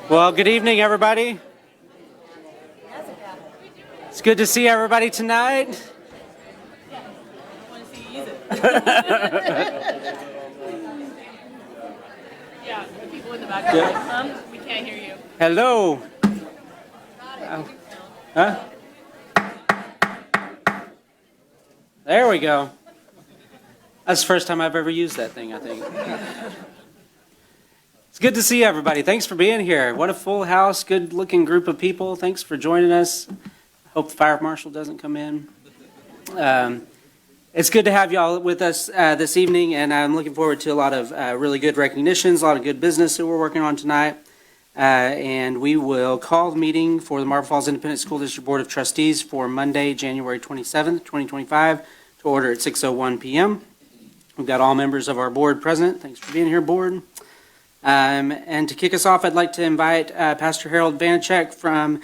Well, good evening, everybody. It's good to see everybody tonight. Yeah, the people in the background. We can't hear you. Hello. Huh? There we go. That's the first time I've ever used that thing, I think. It's good to see everybody. Thanks for being here. What a full house, good-looking group of people. Thanks for joining us. Hope the fire marshal doesn't come in. It's good to have y'all with us this evening, and I'm looking forward to a lot of really good recognitions, a lot of good business that we're working on tonight. And we will call the meeting for the Marble Falls Independent School District Board of Trustees for Monday, January 27th, 2025, to order at 6:01 p.m. We've got all members of our board present. Thanks for being here, board. And to kick us off, I'd like to invite Pastor Harold Vanacek from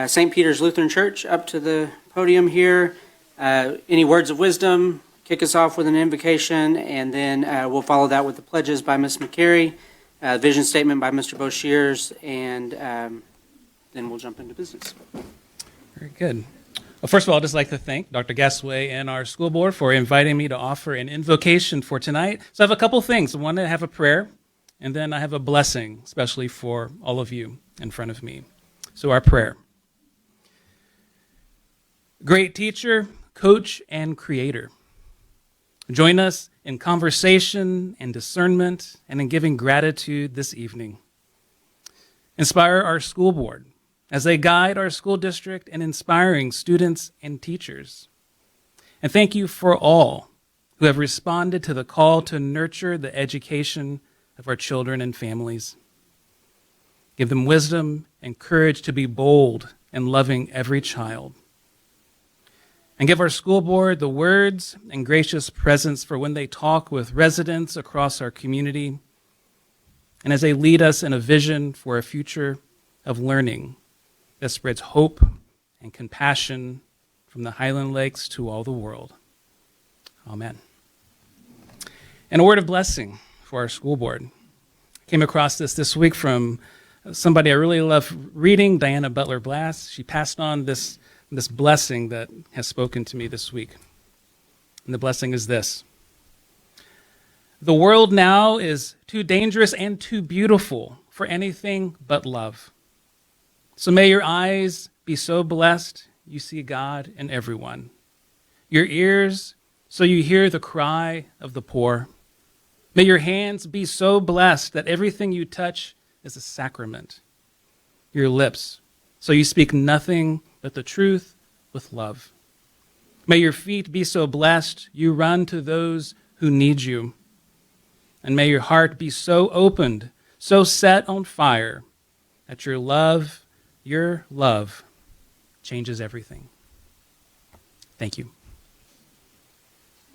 St. Peter's Lutheran Church up to the podium here. Any words of wisdom, kick us off with an invocation, and then we'll follow that with the pledges by Ms. McCary, vision statement by Mr. Boshears, and then we'll jump into business. Very good. Well, first of all, I'd just like to thank Dr. Gasway and our school board for inviting me to offer an invocation for tonight. So I have a couple things. One, I have a prayer, and then I have a blessing, especially for all of you in front of me. So our prayer. Great teacher, coach, and creator, join us in conversation and discernment and in giving gratitude this evening. Inspire our school board as they guide our school district in inspiring students and teachers. And thank you for all who have responded to the call to nurture the education of our children and families. Give them wisdom and courage to be bold in loving every child. And give our school board the words and gracious presence for when they talk with residents across our community, and as they lead us in a vision for a future of learning that spreads hope and compassion from the Highland Lakes to all the world. Amen. And a word of blessing for our school board. I came across this week from somebody I really love reading, Diana Butler Blass. She passed on this blessing that has spoken to me this week. And the blessing is this: the world now is too dangerous and too beautiful for anything but love. So may your eyes be so blessed you see God in everyone. Your ears so you hear the cry of the poor. May your hands be so blessed that everything you touch is a sacrament. Your lips so you speak nothing but the truth with love. May your feet be so blessed you run to those who need you. And may your heart be so opened, so set on fire, that your love changes everything. Thank you.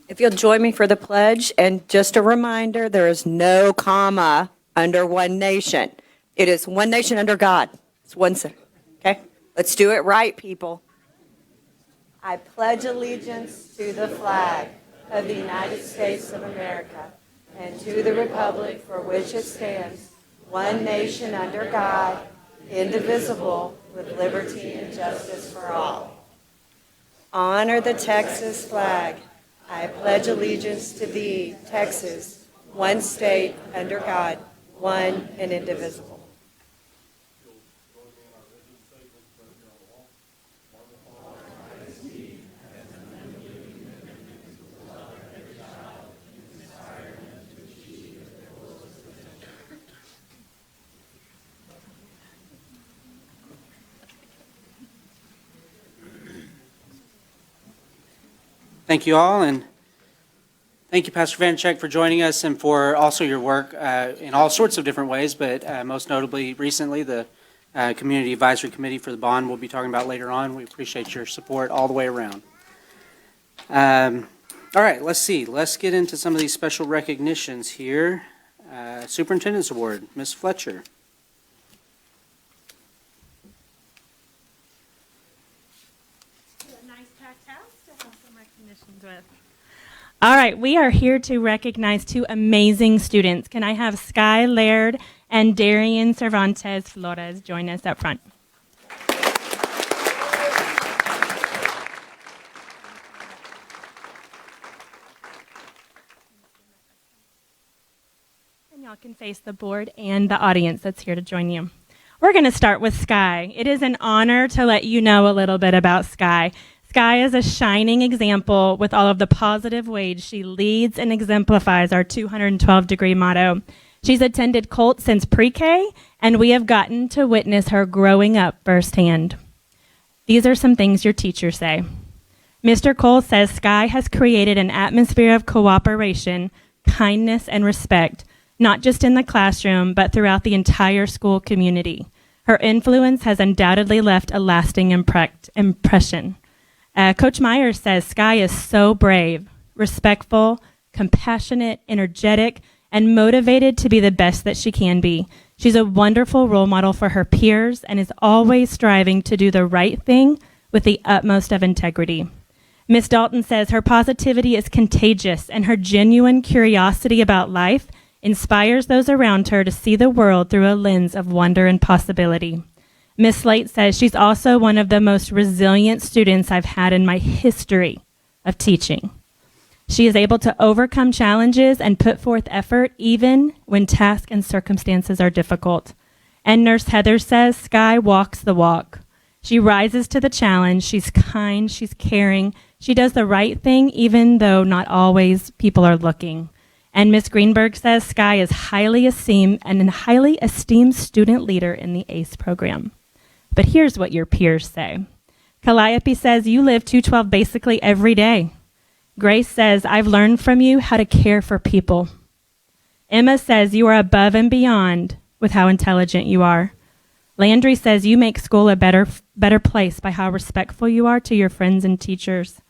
If you'll join me for the pledge, and just a reminder, there is no comma under one nation. It is one nation under God. It's one center. Okay? Let's do it right, people. I pledge allegiance to the flag of the United States of America and to the republic for which it stands, one nation under God, indivisible, with liberty and justice for all. Honor the Texas flag. I pledge allegiance to thee, Texas, one state under God, one and indivisible. Thank you all, and thank you, Pastor Vanacek, for joining us and for also your work in all sorts of different ways, but most notably recently the Community Advisory Committee for the bond we'll be talking about later on. We appreciate your support all the way around. All right, let's see. Let's get into some of these special recognitions here. Superintendent's Award, Ms. Fletcher. Nice packed house to have some recognitions with. All right, we are here to recognize two amazing students. Can I have Sky Laird and Darian Cervantes Flores join us up front? And y'all can face the board and the audience that's here to join you. We're going to start with Sky. It is an honor to let you know a little bit about Sky. Sky is a shining example with all of the positive ways she leads and exemplifies our 212-degree motto. She's attended Colt since pre-K, and we have gotten to witness her growing up firsthand. These are some things your teachers say. Mr. Cole says Sky has created an atmosphere of cooperation, kindness, and respect, not just in the classroom, but throughout the entire school community. Her influence has undoubtedly left a lasting impression. Coach Myers says Sky is so brave, respectful, compassionate, energetic, and motivated to be the best that she can be. She's a wonderful role model for her peers and is always striving to do the right thing with the utmost of integrity. Miss Dalton says her positivity is contagious and her genuine curiosity about life inspires those around her to see the world through a lens of wonder and possibility. Miss Slate says she's also one of the most resilient students I've had in my history of teaching. She is able to overcome challenges and put forth effort even when tasks and circumstances are difficult. And Nurse Heather says Sky walks the walk. She rises to the challenge. She's kind. She's caring. She does the right thing even though not always people are looking. And Miss Greenberg says Sky is highly esteemed and a highly esteemed student leader in the ACE program. But here's what your peers say. Calliope says you live 212 basically every day. Grace says, I've learned from you how to care for people. Emma says you are above and beyond with how intelligent you are. Landry says you make school a better place by how respectful you are to your friends and teachers.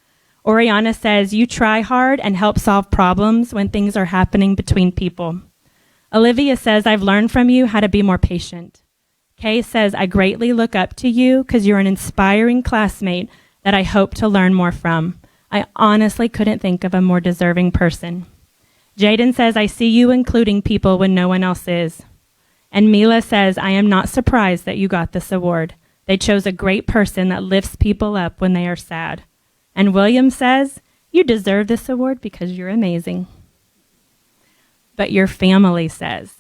Oriana says you try hard and help solve problems when things are happening between people. Olivia says I've learned from you how to be more patient. Kay says I greatly look up to you because you're an inspiring classmate that I hope to learn more from. I honestly couldn't think of a more deserving person. Jaden says I see you including people when no one else is. And Mila says I am not surprised that you got this award. They chose a great person that lifts people up when they are sad. And William says you deserve this award because you're amazing. But your family says,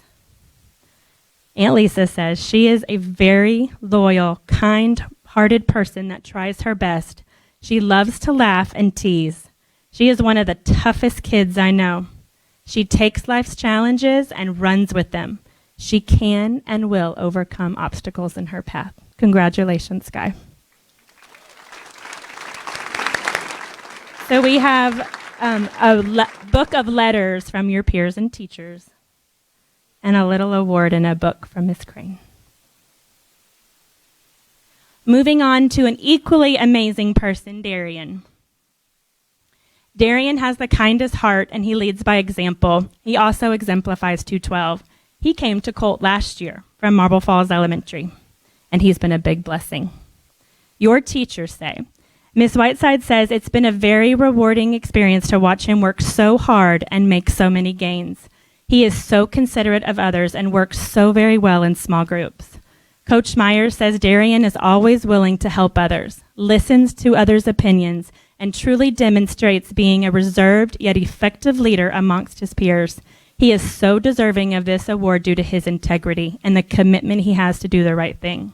Aunt Lisa says she is a very loyal, kind-hearted person that tries her best. She loves to laugh and tease. She is one of the toughest kids I know. She takes life's challenges and runs with them. She can and will overcome obstacles in her path. Congratulations, Sky. So we have a book of letters from your peers and teachers, and a little award and a book from Miss Crane. Moving on to an equally amazing person, Darian. Darian has the kindest heart, and he leads by example. He also exemplifies 212. He came to Colt last year from Marble Falls Elementary, and he's been a big blessing. Your teachers say, Miss Whiteside says it's been a very rewarding experience to watch him work so hard and make so many gains. He is so considerate of others and works so very well in small groups. Coach Myers says Darian is always willing to help others, listens to others' opinions, and truly demonstrates being a reserved yet effective leader amongst his peers. He is so deserving of this award due to his integrity and the commitment he has to do the right thing.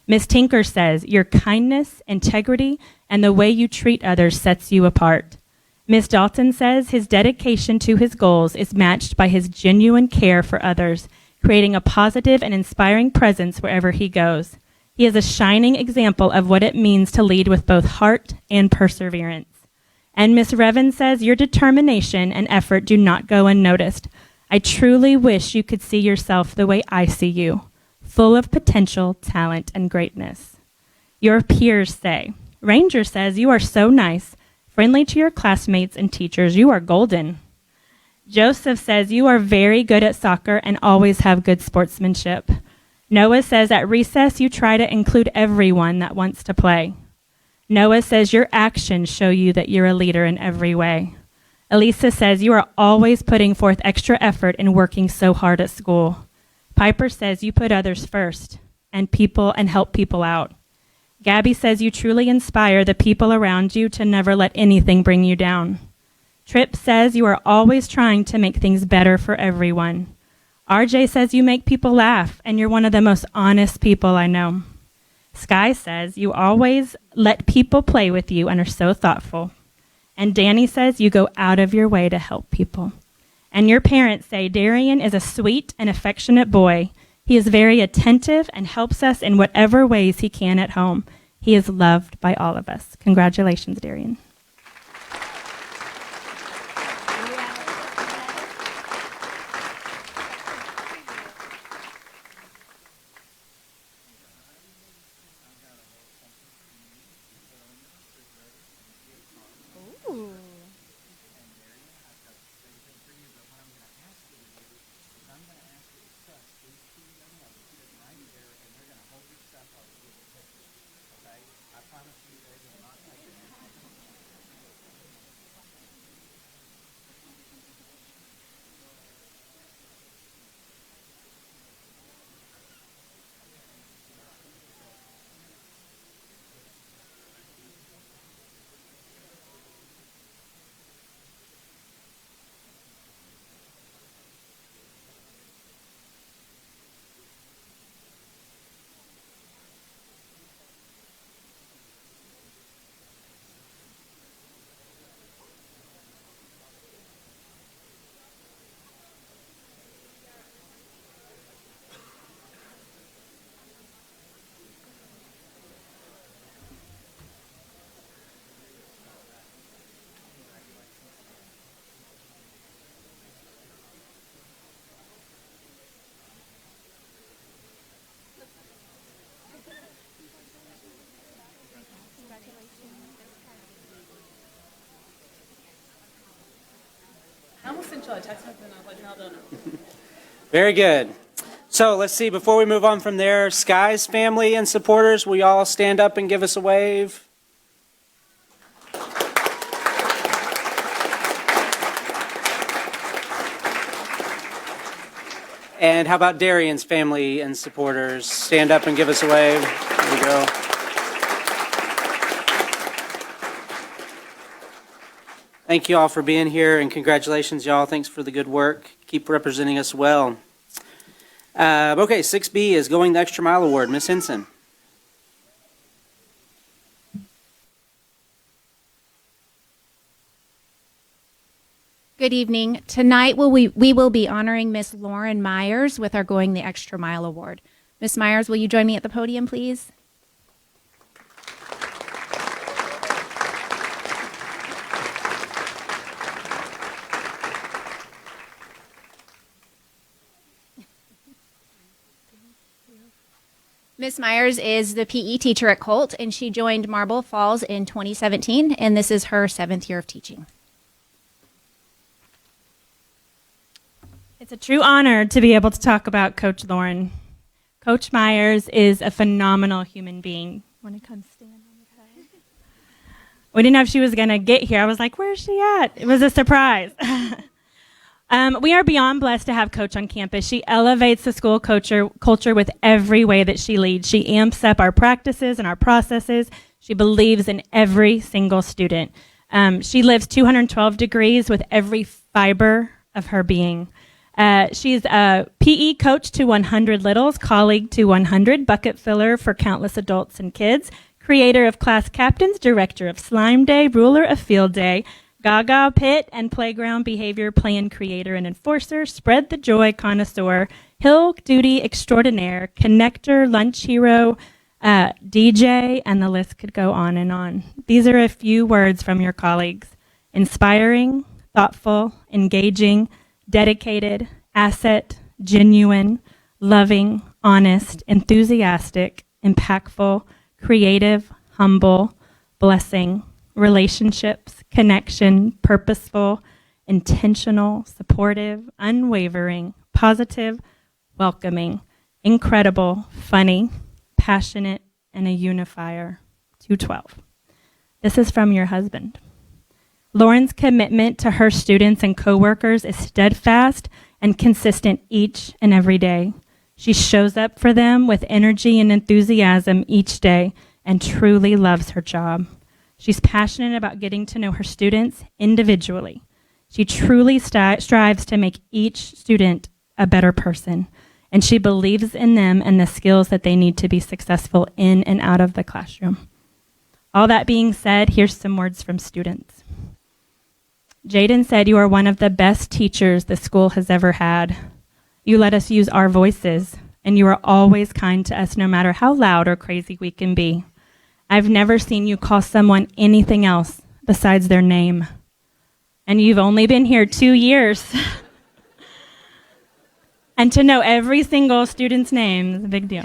Miss Tinker says your kindness, integrity, and the way you treat others sets you apart. Miss Dalton says his dedication to his goals is matched by his genuine care for others, creating a positive and inspiring presence wherever he goes. He is a shining example of what it means to lead with both heart and perseverance. And Miss Revan says your determination and effort do not go unnoticed. I truly wish you could see yourself the way I see you, full of potential, talent, and greatness. Your peers say, Ranger says you are so nice, friendly to your classmates and teachers. You are golden. Joseph says you are very good at soccer and always have good sportsmanship. Noah says at recess you try to include everyone that wants to play. Noah says your actions show you that you're a leader in every way. Elisa says, you are always putting forth extra effort and working so hard at school. Piper says, you put others first and help people out. Gabby says, you truly inspire the people around you to never let anything bring you down. Tripp says, you are always trying to make things better for everyone. RJ says, you make people laugh and you're one of the most honest people I know. Sky says, you always let people play with you and are so thoughtful. And Danny says, you go out of your way to help people. And your parents say, Darian is a sweet and affectionate boy. He is very attentive and helps us in whatever ways he can at home. He is loved by all of us. Congratulations, Darian. I almost sent y'all a text message and I was like, no, don't. Very good. So let's see, before we move on from there, Sky's family and supporters, will you all stand up and give us a wave? And how about Darian's family and supporters? Stand up and give us a wave. There we go. Thank you all for being here, and congratulations, y'all. Thanks for the good work. Keep representing us well. Okay, 6B is Going the Extra Mile Award. Ms. Henson. Good evening. Tonight we will be honoring Miss Lauren Myers with our Going the Extra Mile Award. Miss Myers, will you join me at the podium, please? Miss Myers is the PE teacher at Colt, and she joined Marble Falls in 2017, and this is her 7th year of teaching. It's a true honor to be able to talk about Coach Lauren. Coach Myers is a phenomenal human being. When it comes stand on the side. We didn't know if she was going to get here. I was like, where's she at? It was a surprise. We are beyond blessed to have Coach on campus. She elevates the school culture with every way that she leads. She amps up our practices and our processes. She believes in every single student. She lives 212 degrees with every fiber of her being. She's a PE coach to 100 littles, colleague to 100, bucket filler for countless adults and kids, creator of class captains, director of Slime Day, ruler of Field Day, Gaga Pit and Playground Behavior Plan Creator and Enforcer, Spread the Joy Connoisseur, Hill Duty Extraordinaire, Connector, Lunch Hero, DJ, and the list could go on and on. These are a few words from your colleagues. Inspiring, thoughtful, engaging, dedicated, asset, genuine, loving, honest, enthusiastic, impactful, creative, humble, blessing, relationships, connection, purposeful, intentional, supportive, unwavering, positive, welcoming, incredible, funny, passionate, and a unifier. 212. This is from your husband. Lauren's commitment to her students and coworkers is steadfast and consistent each and every day. She shows up for them with energy and enthusiasm each day and truly loves her job. She's passionate about getting to know her students individually. She truly strives to make each student a better person, and she believes in them and the skills that they need to be successful in and out of the classroom. All that being said, here's some words from students. Jaden said, "You are one of the best teachers the school has ever had. You let us use our voices, and you are always kind to us no matter how loud or crazy we can be. I've never seen you call someone anything else besides their name. And you've only been here 2 years." And to know every single student's name is a big deal.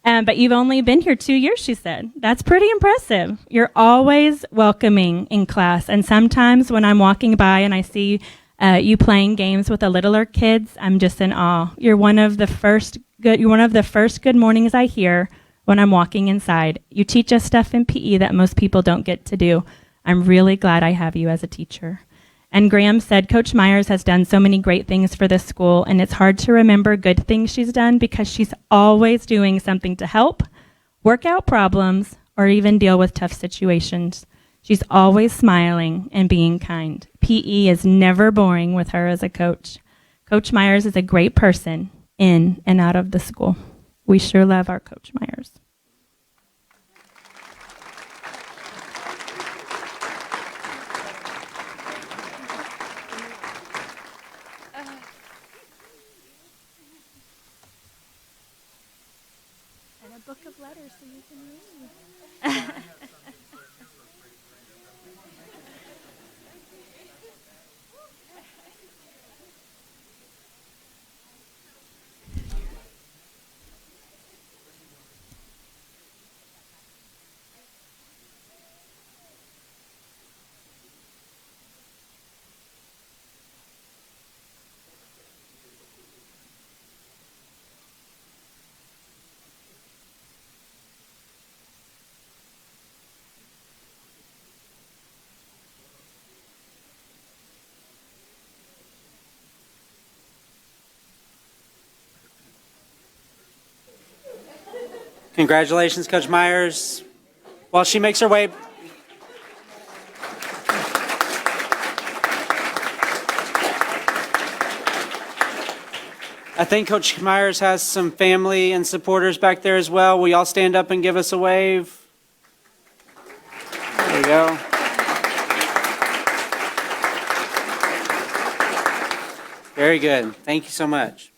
But you've only been here 2 years, she said. That's pretty impressive. You're always welcoming in class. And sometimes when I'm walking by and I see you playing games with the littler kids, I'm just in awe. You're one of the first good mornings I hear when I'm walking inside. You teach us stuff in PE that most people don't get to do. I'm really glad I have you as a teacher. And Graham said, "Coach Myers has done so many great things for this school, and it's hard to remember good things she's done because she's always doing something to help, work out problems, or even deal with tough situations. She's always smiling and being kind. PE is never boring with her as a coach. Coach Myers is a great person in and out of the school." We sure love our Coach Myers. And a book of letters so you can read. Congratulations, Coach Myers. While she makes her way. I think Coach Myers has some family and supporters back there as well. Will y'all stand up and give us a wave? There you go. Very good. Thank you so much.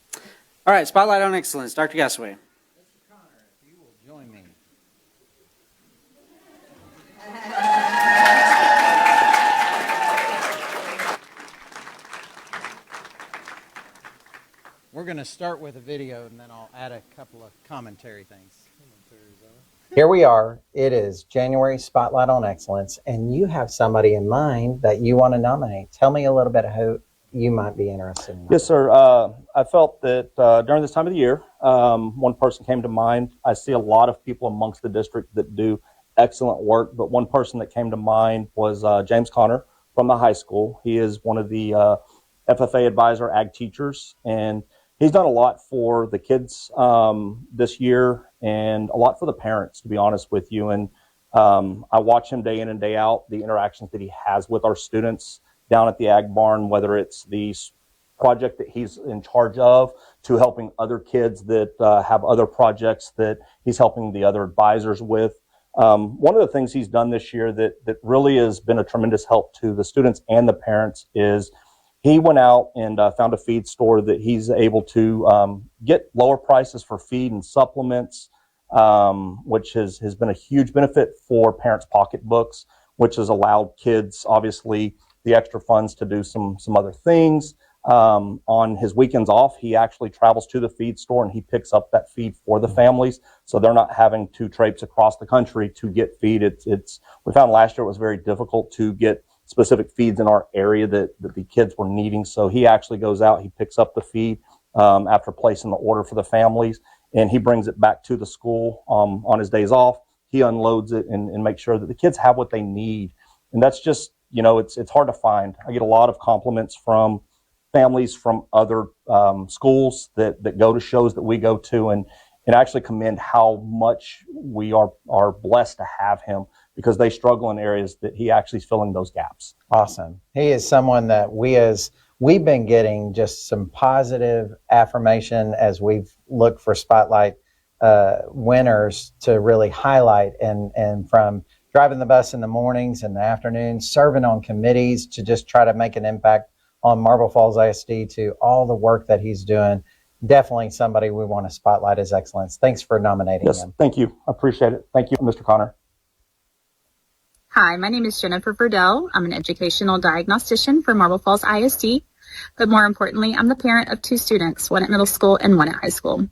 All right, Spotlight on Excellence. Dr. Gasaway. Join me. We're going to start with a video and then I'll add a couple of commentary things. Here we are. It is January Spotlight on Excellence, and you have somebody in mind that you want to nominate. Tell me a little bit of who you might be interested in. Yes, sir. I felt that during this time of the year, one person came to mind. I see a lot of people amongst the district that do excellent work, but one person that came to mind was James Connor from the high school. He is one of the FFA advisor ag teachers, and he's done a lot for the kids this year and a lot for the parents, to be honest with you. And I watch him day in and day out, the interactions that he has with our students down at the Ag Barn, whether it's the project that he's in charge of to helping other kids that have other projects that he's helping the other advisors with. One of the things he's done this year that really has been a tremendous help to the students and the parents is he went out and found a feed store that he's able to get lower prices for feed and supplements, which has been a huge benefit for parents' pocketbooks, which has allowed kids, obviously, the extra funds to do some other things. On his weekends off, he actually travels to the feed store and he picks up that feed for the families, so they're not having to traipse across the country to get feed. We found last year it was very difficult to get specific feeds in our area that the kids were needing. So he actually goes out, he picks up the feed after placing the order for the families, and he brings it back to the school on his days off. He unloads it and makes sure that the kids have what they need. And that's just you know, it's hard to find. I get a lot of compliments from families from other schools that go to shows that we go to, and actually commend how much we are blessed to have him, because they struggle in areas that he actually is filling those gaps. Awesome. He is someone that we've been getting just some positive affirmation as we've looked for spotlight winners to really highlight, and from driving the bus in the mornings and the afternoons, serving on committees to just try to make an impact on Marble Falls ISD, to all the work that he's doing. Definitely somebody we want to spotlight as excellence. Thanks for nominating Yes, him. thank you. I appreciate it. Thank you, Mr. Connor. Hi, my name is Jennifer Verdell. I'm an educational diagnostician for Marble Falls ISD, but more importantly, I'm the parent of 2 students, one at middle school and one at high school.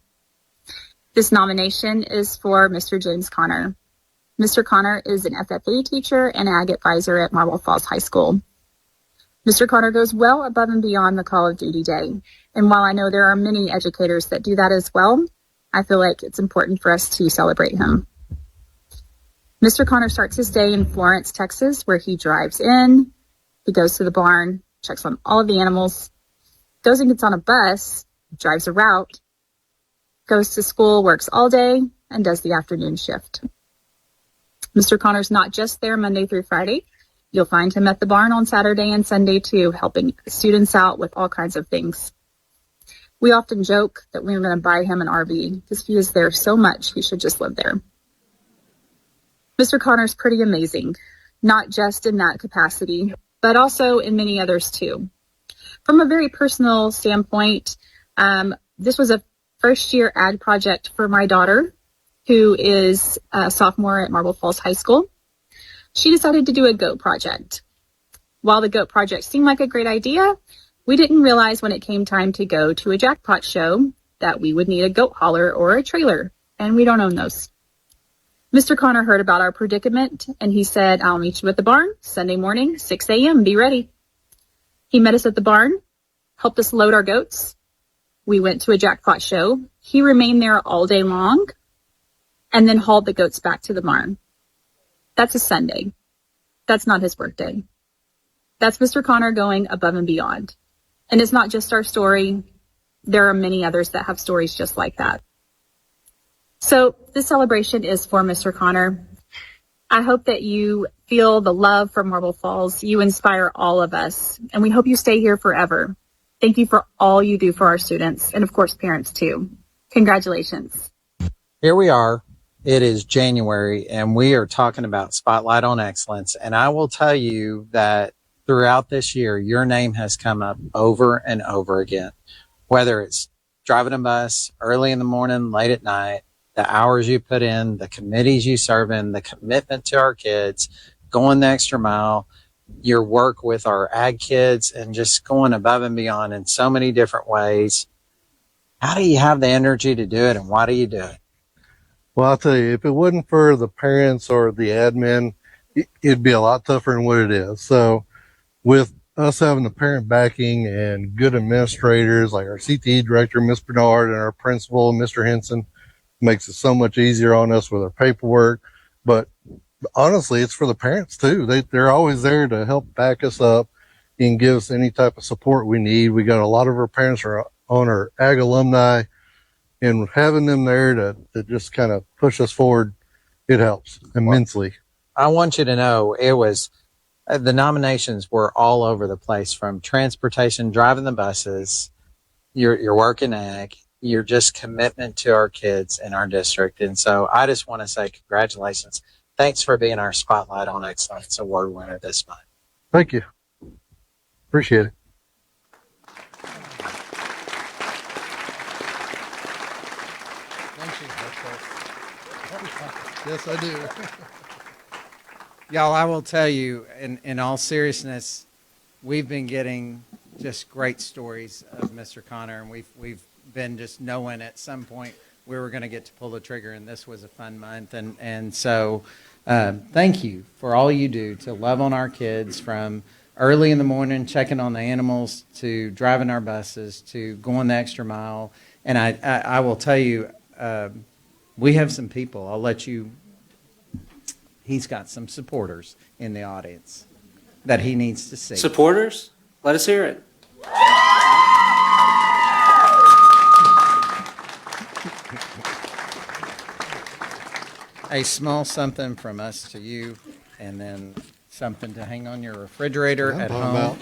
This nomination is for Mr. James Connor. Mr. Connor is an FFA teacher and ag advisor at Marble Falls High School. Mr. Connor goes well above and beyond the call of duty day. And while I know there are many educators that do that as well, I feel like it's important for us to celebrate him. Mr. Connor starts his day in Florence, Texas, where he drives in, he goes to the barn, checks on all of the animals, goes and gets on a bus, drives a route, goes to school, works all day, and does the afternoon shift. Mr. Connor's not just there Monday through Friday. You'll find him at the barn on Saturday and Sunday too, helping students out with all kinds of things. We often joke that we're going to buy him an RV because he is there so much he should just live there. Mr. Connor's pretty amazing, not just in that capacity, but also in many others too. From a very personal standpoint, this was a first-year ag project for my daughter, who is a sophomore at Marble Falls High School. She decided to do a goat project. While the goat project seemed like a great idea, we didn't realize when it came time to go to a jackpot show that we would need a goat hauler or a trailer, and we don't own those. Mr. Connor heard about our predicament, and he said, I'll meet you at the barn Sunday morning, 6 a.m., be ready. He met us at the barn, helped us load our goats. We went to a jackpot show. He remained there all day long and then hauled the goats back to the barn. That's a Sunday. That's not his workday. That's Mr. Connor going above and beyond. And it's not just our story. There are many others that have stories just like that. So this celebration is for Mr. Connor. I hope that you feel the love for Marble Falls. You inspire all of us, and we hope you stay here forever. Thank you for all you do for our students, and of course, parents too. Congratulations. Here we are. It is January, and we are talking about Spotlight on Excellence. And I will tell you that throughout this year, your name has come up over and over again, whether it's driving a bus early in the morning, late at night, the hours you put in, the committees you serve in, the commitment to our kids, going the extra mile, your work with our ag kids, and just going above and beyond in so many different ways. How do you have the energy to do it, and why do you do it? Well, I'll tell you, if it wasn't for the parents or the admin, it'd be a lot tougher than what it is. So with us having the parent backing and good administrators like our CTE director, Ms. Bernard, and our principal, Mr. Henson, makes it so much easier on us with our paperwork. But honestly, it's for the parents too. They're always there to help back us up and give us any type of support we need. We got a lot of our parents are on our ag alumni, and having them there to just kind of push us forward, it helps immensely. I want you to know it was, the nominations were all over the place, from transportation, driving the buses, your work in ag, your just commitment to our kids in our district. And so I just want to say congratulations. Thanks for being our Spotlight on Excellence Award winner this month. Thank you. Appreciate it. Yes, I do. Y'all, I will tell you, in all seriousness, we've been getting just great stories of Mr. Connor, and we've been just knowing at some point we were going to get to pull the trigger, and this was a fun month. And so thank you for all you do to love on our kids, from early in the morning checking on the animals, to driving our buses, to going the extra mile. And I will tell you, we have some people. I'll let you. He's got some supporters in the audience. that he needs to see. Supporters, let us hear it. A small something from us to you, and then something to hang on your refrigerator at home.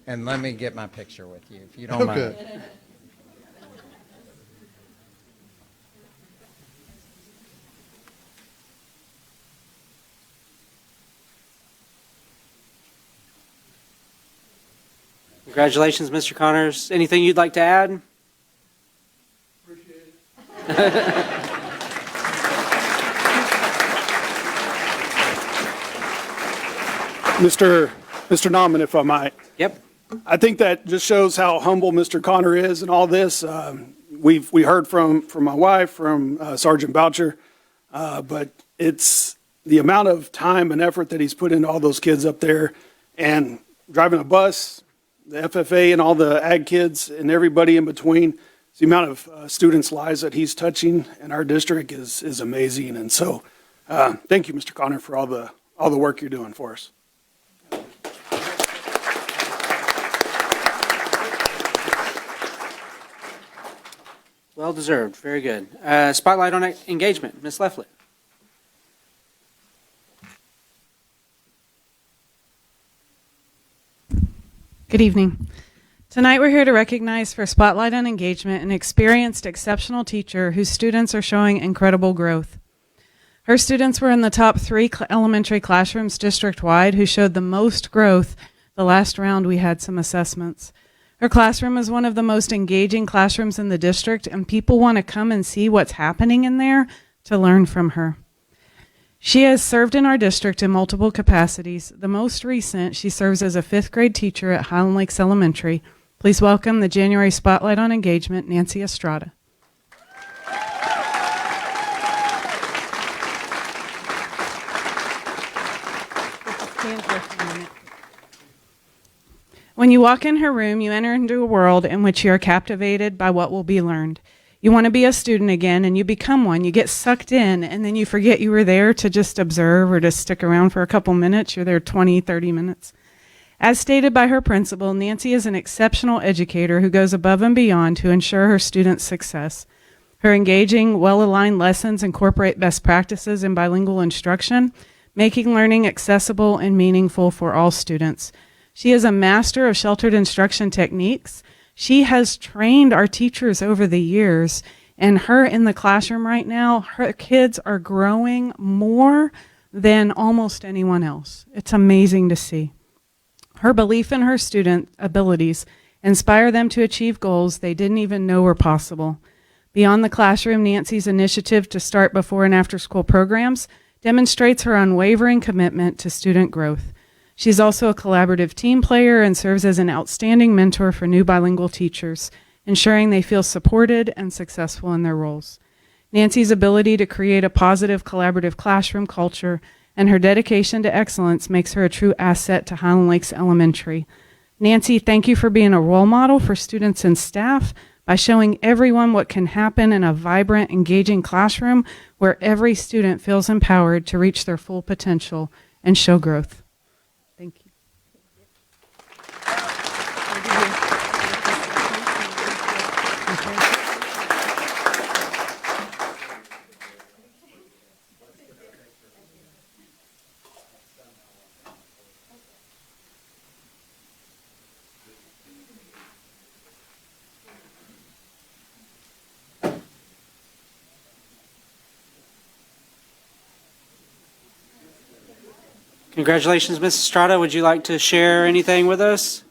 And let me get my picture with you, if you don't mind. Okay. Congratulations, Mr. Connors. Anything you'd like to add? Mr. Nauman, if I might. Yep. I think that just shows how humble Mr. Connor is and all this. We heard from my wife, from Sergeant Boucher, but it's the amount of time and effort that he's put into all those kids up there, and driving a bus, the FFA and all the ag kids and everybody in between. The amount of students' lives that he's touching in our district is amazing. And so thank you, Mr. Connor, for all the work you're doing for us. Well deserved. Very good. Spotlight on engagement. Ms. Leffley. Good evening. Tonight we're here to recognize for Spotlight on Engagement an experienced, exceptional teacher whose students are showing incredible growth. Her students were in the top 3 elementary classrooms district-wide who showed the most growth. The last round we had some assessments. Her classroom is one of the most engaging classrooms in the district, and people want to come and see what's happening in there to learn from her. She has served in our district in multiple capacities. The most recent, she serves as a 5th grade teacher at Highland Lakes Elementary. Please welcome the January Spotlight on Engagement, Nancy Estrada. When you walk in her room, you enter into a world in which you are captivated by what will be learned. You want to be a student again, and you become one. You get sucked in, and then you forget you were there to just observe or to stick around for a couple minutes. You're there 20, 30 minutes. As stated by her principal, Nancy is an exceptional educator who goes above and beyond to ensure her students' success. Her engaging, well-aligned lessons incorporate best practices in bilingual instruction, making learning accessible and meaningful for all students. She is a master of sheltered instruction techniques. She has trained our teachers over the years, and her in the classroom right now, her kids are growing more than almost anyone else. It's amazing to see. Her belief in her student abilities inspire them to achieve goals they didn't even know were possible. Beyond the classroom, Nancy's initiative to start before and after school programs demonstrates her unwavering commitment to student growth. She's also a collaborative team player and serves as an outstanding mentor for new bilingual teachers, ensuring they feel supported and successful in their roles. Nancy's ability to create a positive collaborative classroom culture and her dedication to excellence makes her a true asset to Highland Lakes Elementary. Nancy, thank you for being a role model for students and staff by showing everyone what can happen in a vibrant, engaging classroom where every student feels empowered to reach their full potential and show growth. Thank you. Congratulations, Ms. Estrada. Would you like to share anything with us?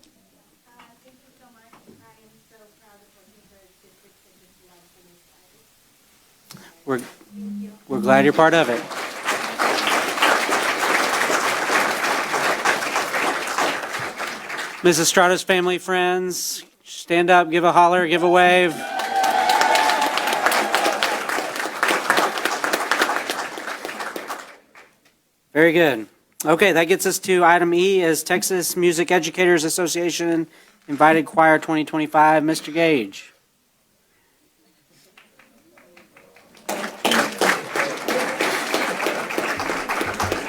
Thank you so much. I am so proud of working for the district. We're glad you're part of it. Ms. Estrada's family, friends, stand up, give a holler, give a wave. Very good. Okay, that gets us to item E as Texas Music Educators Association Invited Choir 2025. Mr. Gage.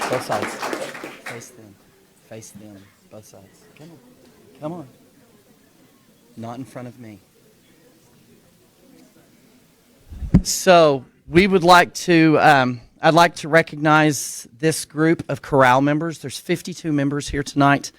Both sides. Face them. Face them. Both sides. Come on. Come on. Not in front of me. So we would like to, I'd like to recognize this group of chorale members. There's 52 members here tonight.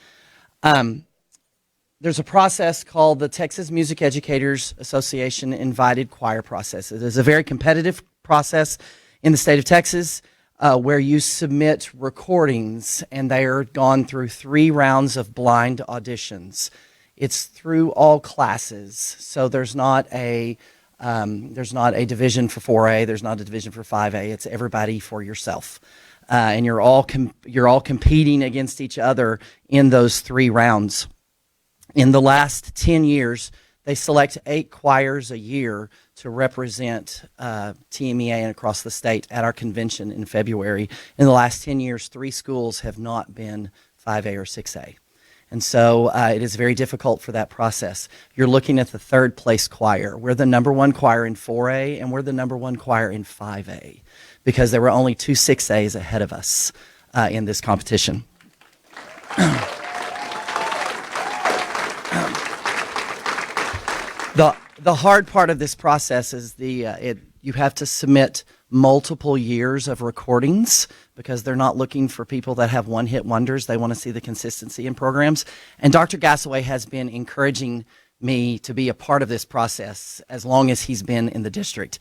There's a process called the Texas Music Educators Association Invited Choir Process. It is a very competitive process in the state of Texas where you submit recordings, and they are gone through 3 rounds of blind auditions. It's through all classes, so there's not a division for 4A, there's not a division for 5A. It's everybody for yourself, and you're all competing against each other in those 3 rounds. In the last 10 years, they select 8 choirs a year to represent TMEA and across the state at our convention in February. In the last 10 years, 3 schools have not been 5A or 6A. And so it is very difficult for that process. You're looking at the 3rd place choir. We're the #1 choir in 4A, and we're the #1 choir in 5A, because there were only 2 6As ahead of us in this competition. The hard part of this process is you have to submit multiple years of recordings, because they're not looking for people that have one-hit wonders. They want to see the consistency in programs. And Dr. Gassaway has been encouraging me to be a part of this process as long as he's been in the district.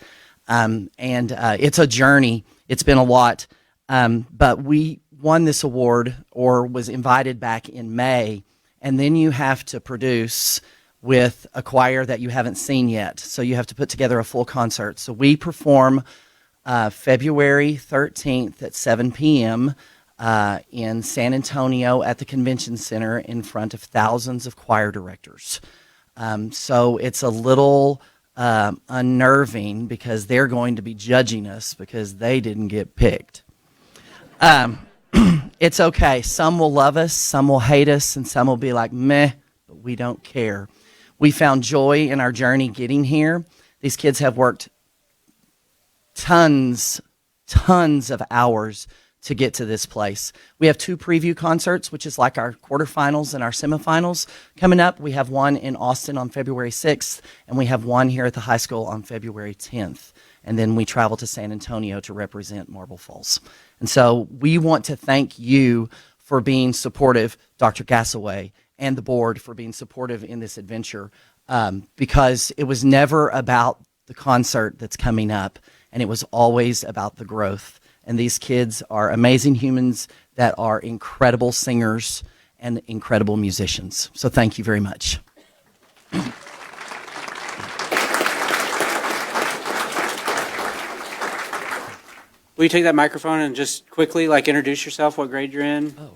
It's a journey. It's been a lot. But we won this award, or was invited back in May, and then you have to produce with a choir that you haven't seen yet. So you have to put together a full concert. So we perform February 13th at 7 p.m. In San Antonio at the Convention Center in front of thousands of choir directors. So it's a little unnerving, because they're going to be judging us because they didn't get picked. It's okay. Some will love us, some will hate us, and some will be like, meh, but we don't care. We found joy in our journey getting here. These kids have worked tons of hours to get to this place. We have 2 preview concerts, which is like our quarterfinals and our semifinals coming up. We have one in Austin on February 6th, and we have one here at the high school on February 10th. And then we travel to San Antonio to represent Marble Falls. And so we want to thank you for being supportive, Dr. Gassaway, and the board for being supportive in this adventure, because it was never about the concert that's coming up, and it was always about the growth. And these kids are amazing humans that are incredible singers and incredible musicians. So thank you very much. Will you take that microphone and just quickly introduce yourself, what grade you're in? Oh.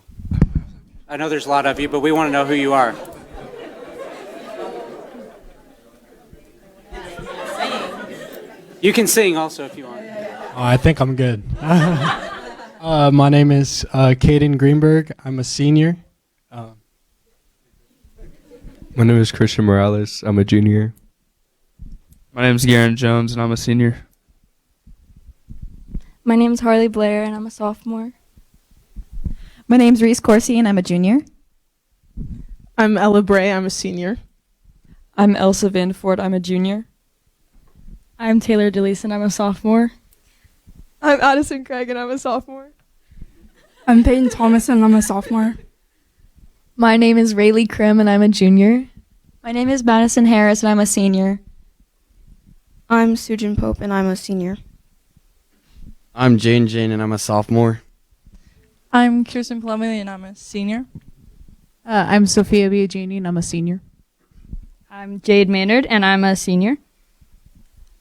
I know there's a lot of you, but we want to know who you are. You can sing also if you want. I think I'm good. My name is Caden Greenberg. I'm a senior. My name is Christian Morales. I'm a junior. My name is Garen Jones, and I'm a senior. My name is Harley Blair, and I'm a sophomore. My name's Reese Corsi, and I'm a junior. I'm Ella Bray. I'm a senior. I'm Elsa Vandefort. I'm a junior. I'm Taylor DeLeeson. I'm a sophomore. I'm Addison Craig, and I'm a sophomore. I'm Peyton Thomas, and I'm a sophomore. My name is Rayleigh Krim, and I'm a junior. My name is Madison Harris, and I'm a senior. I'm Sujin Pope, and I'm a senior. I'm Jane, and I'm a sophomore. I'm Kirsten Plumley, and I'm a senior. I'm Sophia Biagini, and I'm a senior. I'm Jade Maynard, and I'm a senior.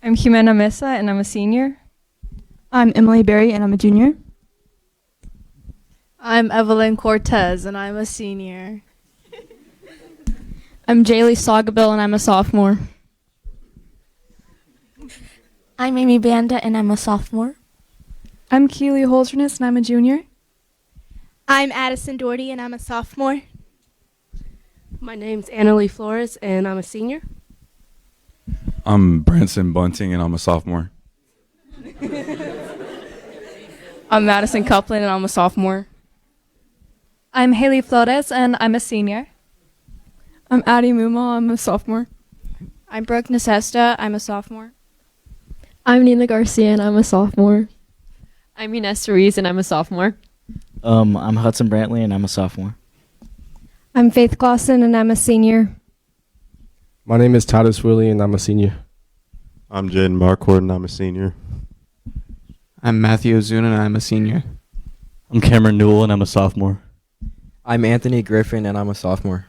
I'm Jimena Mesa, and I'm a senior. I'm Emily Berry, and I'm a junior. I'm Evelyn Cortez, and I'm a senior. I'm Jaylee Saugabill, and I'm a sophomore. I'm Amy Banda, and I'm a sophomore. I'm Keely Holterness, and I'm a junior. I'm Addison Doherty, and I'm a sophomore. My name's Annalie Flores, and I'm a senior. I'm Branson Bunting, and I'm a sophomore. I'm Madison Coupland, and I'm a sophomore. I'm Haley Flores, and I'm a senior. I'm Addie Muma. I'm a sophomore. I'm Brooke Necesta. I'm a sophomore. I'm Nina Garcia, and I'm a sophomore. I'm Ines Ruiz, and I'm a sophomore. I'm Hudson Brantley, and I'm a sophomore. I'm Faith Clausen, and I'm a senior. My name is Titus Willie, and I'm a senior. I'm Jaden Marquardt, and I'm a senior. I'm Matthew Ozuna, and I'm a senior. I'm Cameron Newell, and I'm a sophomore. I'm Anthony Griffin, and I'm a sophomore.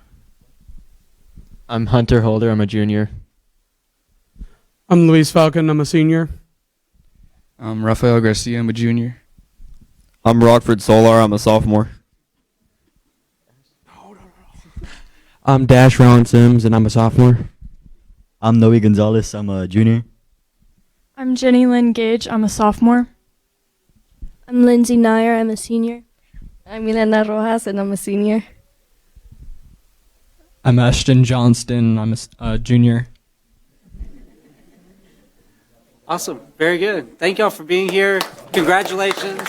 I'm Hunter Holder, I'm a junior. I'm Luis Falcon, I'm a senior. I'm Rafael Garcia, I'm a junior. I'm Rockford Solar, I'm a sophomore. I'm Dash Ron Sims, and I'm a sophomore. I'm Noe Gonzalez, I'm a junior. I'm Jenny Lynn Gage, I'm a sophomore. I'm Lindsay Nair, I'm a senior. I'm Milena Rojas, and I'm a senior. I'm Ashton Johnston, I'm a junior. Awesome. Very good. Thank y'all for being here. Congratulations.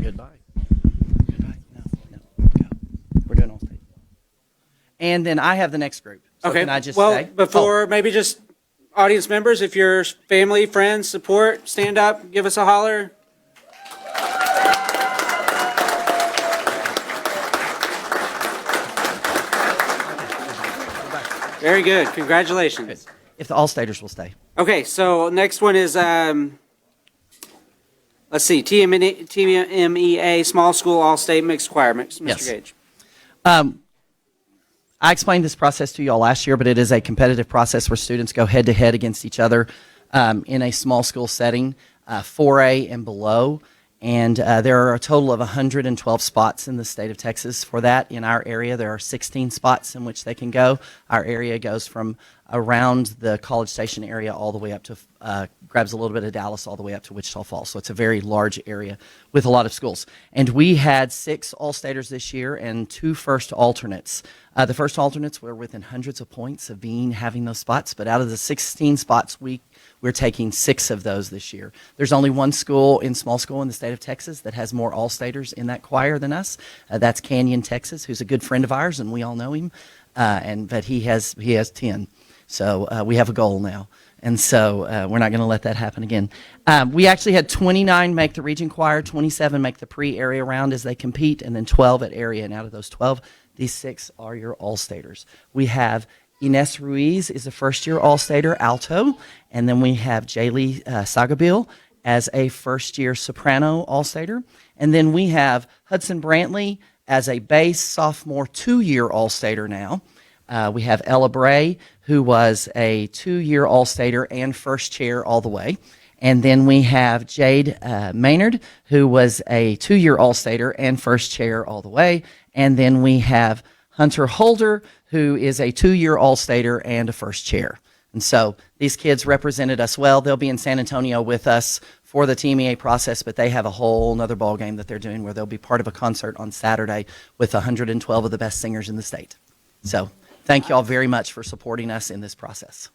Goodbye. No. Go. We're doing all state. And then I have the next group. So Okay. Can I just well, say? before maybe just audience members, if your family, friends, support, stand up, give us a holler. Very good. Congratulations. Good. If the All-Staters will stay. Okay, so next one is, let's see, TMEA Small School All-State Mixed Choir. Mr. Yes. Gage. I explained this process to you all last year, but it is a competitive process where students go head-to-head against each other in a small school setting, 4A and below. And there are a total of 112 spots in the state of Texas for that. In our area, there are 16 spots in which they can go. Our area goes from around the College Station area all the way up to, grabs a little bit of Dallas all the way up to Wichita Falls. So it's a very large area with a lot of schools. And we had 6 All-Staters this year and 2 first alternates. The first alternates were within hundreds of points of having those spots, but out of the 16 spots, we're taking 6 of those this year. There's only one school in small school in the state of Texas that has more All-Staters in that choir than us. That's Canyon, Texas, who's a good friend of ours, and we all know him. But he has 10. So we have a goal now. And so we're not going to let that happen again. We actually had 29 make the region choir, 27 make the pre-area round as they compete, and then 12 at area. And out of those 12, these 6 are your All-Staters. We have Ines Ruiz is a first-year All-Stater alto, and then we have Jaylee Sagabil as a first-year soprano All-Stater, and then we have Hudson Brantley as a bass sophomore 2-year All-Stater now. We have Ella Bray, who was a 2-year All-Stater and first chair all the way. And then we have Jade Maynard, who was a 2-year All-Stater and first chair all the way. And then we have Hunter Holder, who is a 2-year All-Stater and a first chair. And so these kids represented us well. They'll be in San Antonio with us for the TMEA process, but they have a whole nother ball game that they're doing where they'll be part of a concert on Saturday with 112 of the best singers in the state. So thank you all very much for supporting us in this process.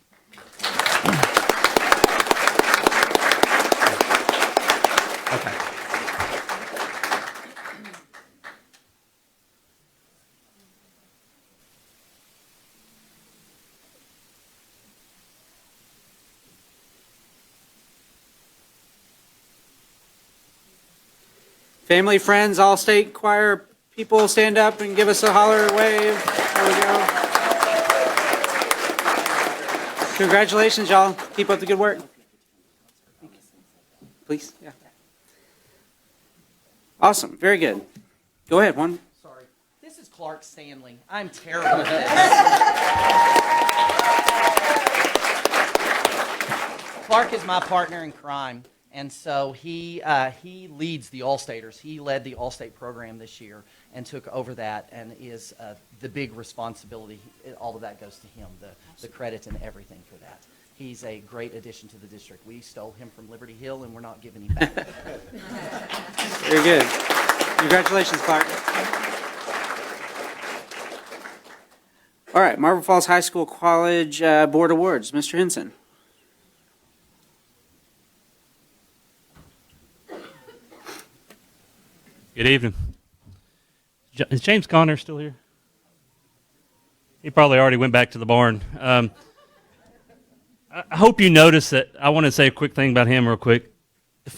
Okay. Family, friends, all-state choir people, stand up and give us a holler, wave. There we go. Congratulations, y'all. Keep up the good work. Please, yeah. Awesome, very good. Go ahead, one. Sorry. This is Clark Stanley. I'm terrible at this. Clark is my partner in crime. And so he leads the All-Staters. He led the All-State program this year and took over that and is the big responsibility. All of that goes to him, the credit and everything for that. He's a great addition to the district. We stole him from Liberty Hill, and we're not giving him back. Very good. Congratulations, Clark. All right, Marble Falls High School College Board Awards. Mr. Henson. Good evening. Is James Conner still here? He probably already went back to the barn. I hope you noticed that. I want to say a quick thing about him real quick.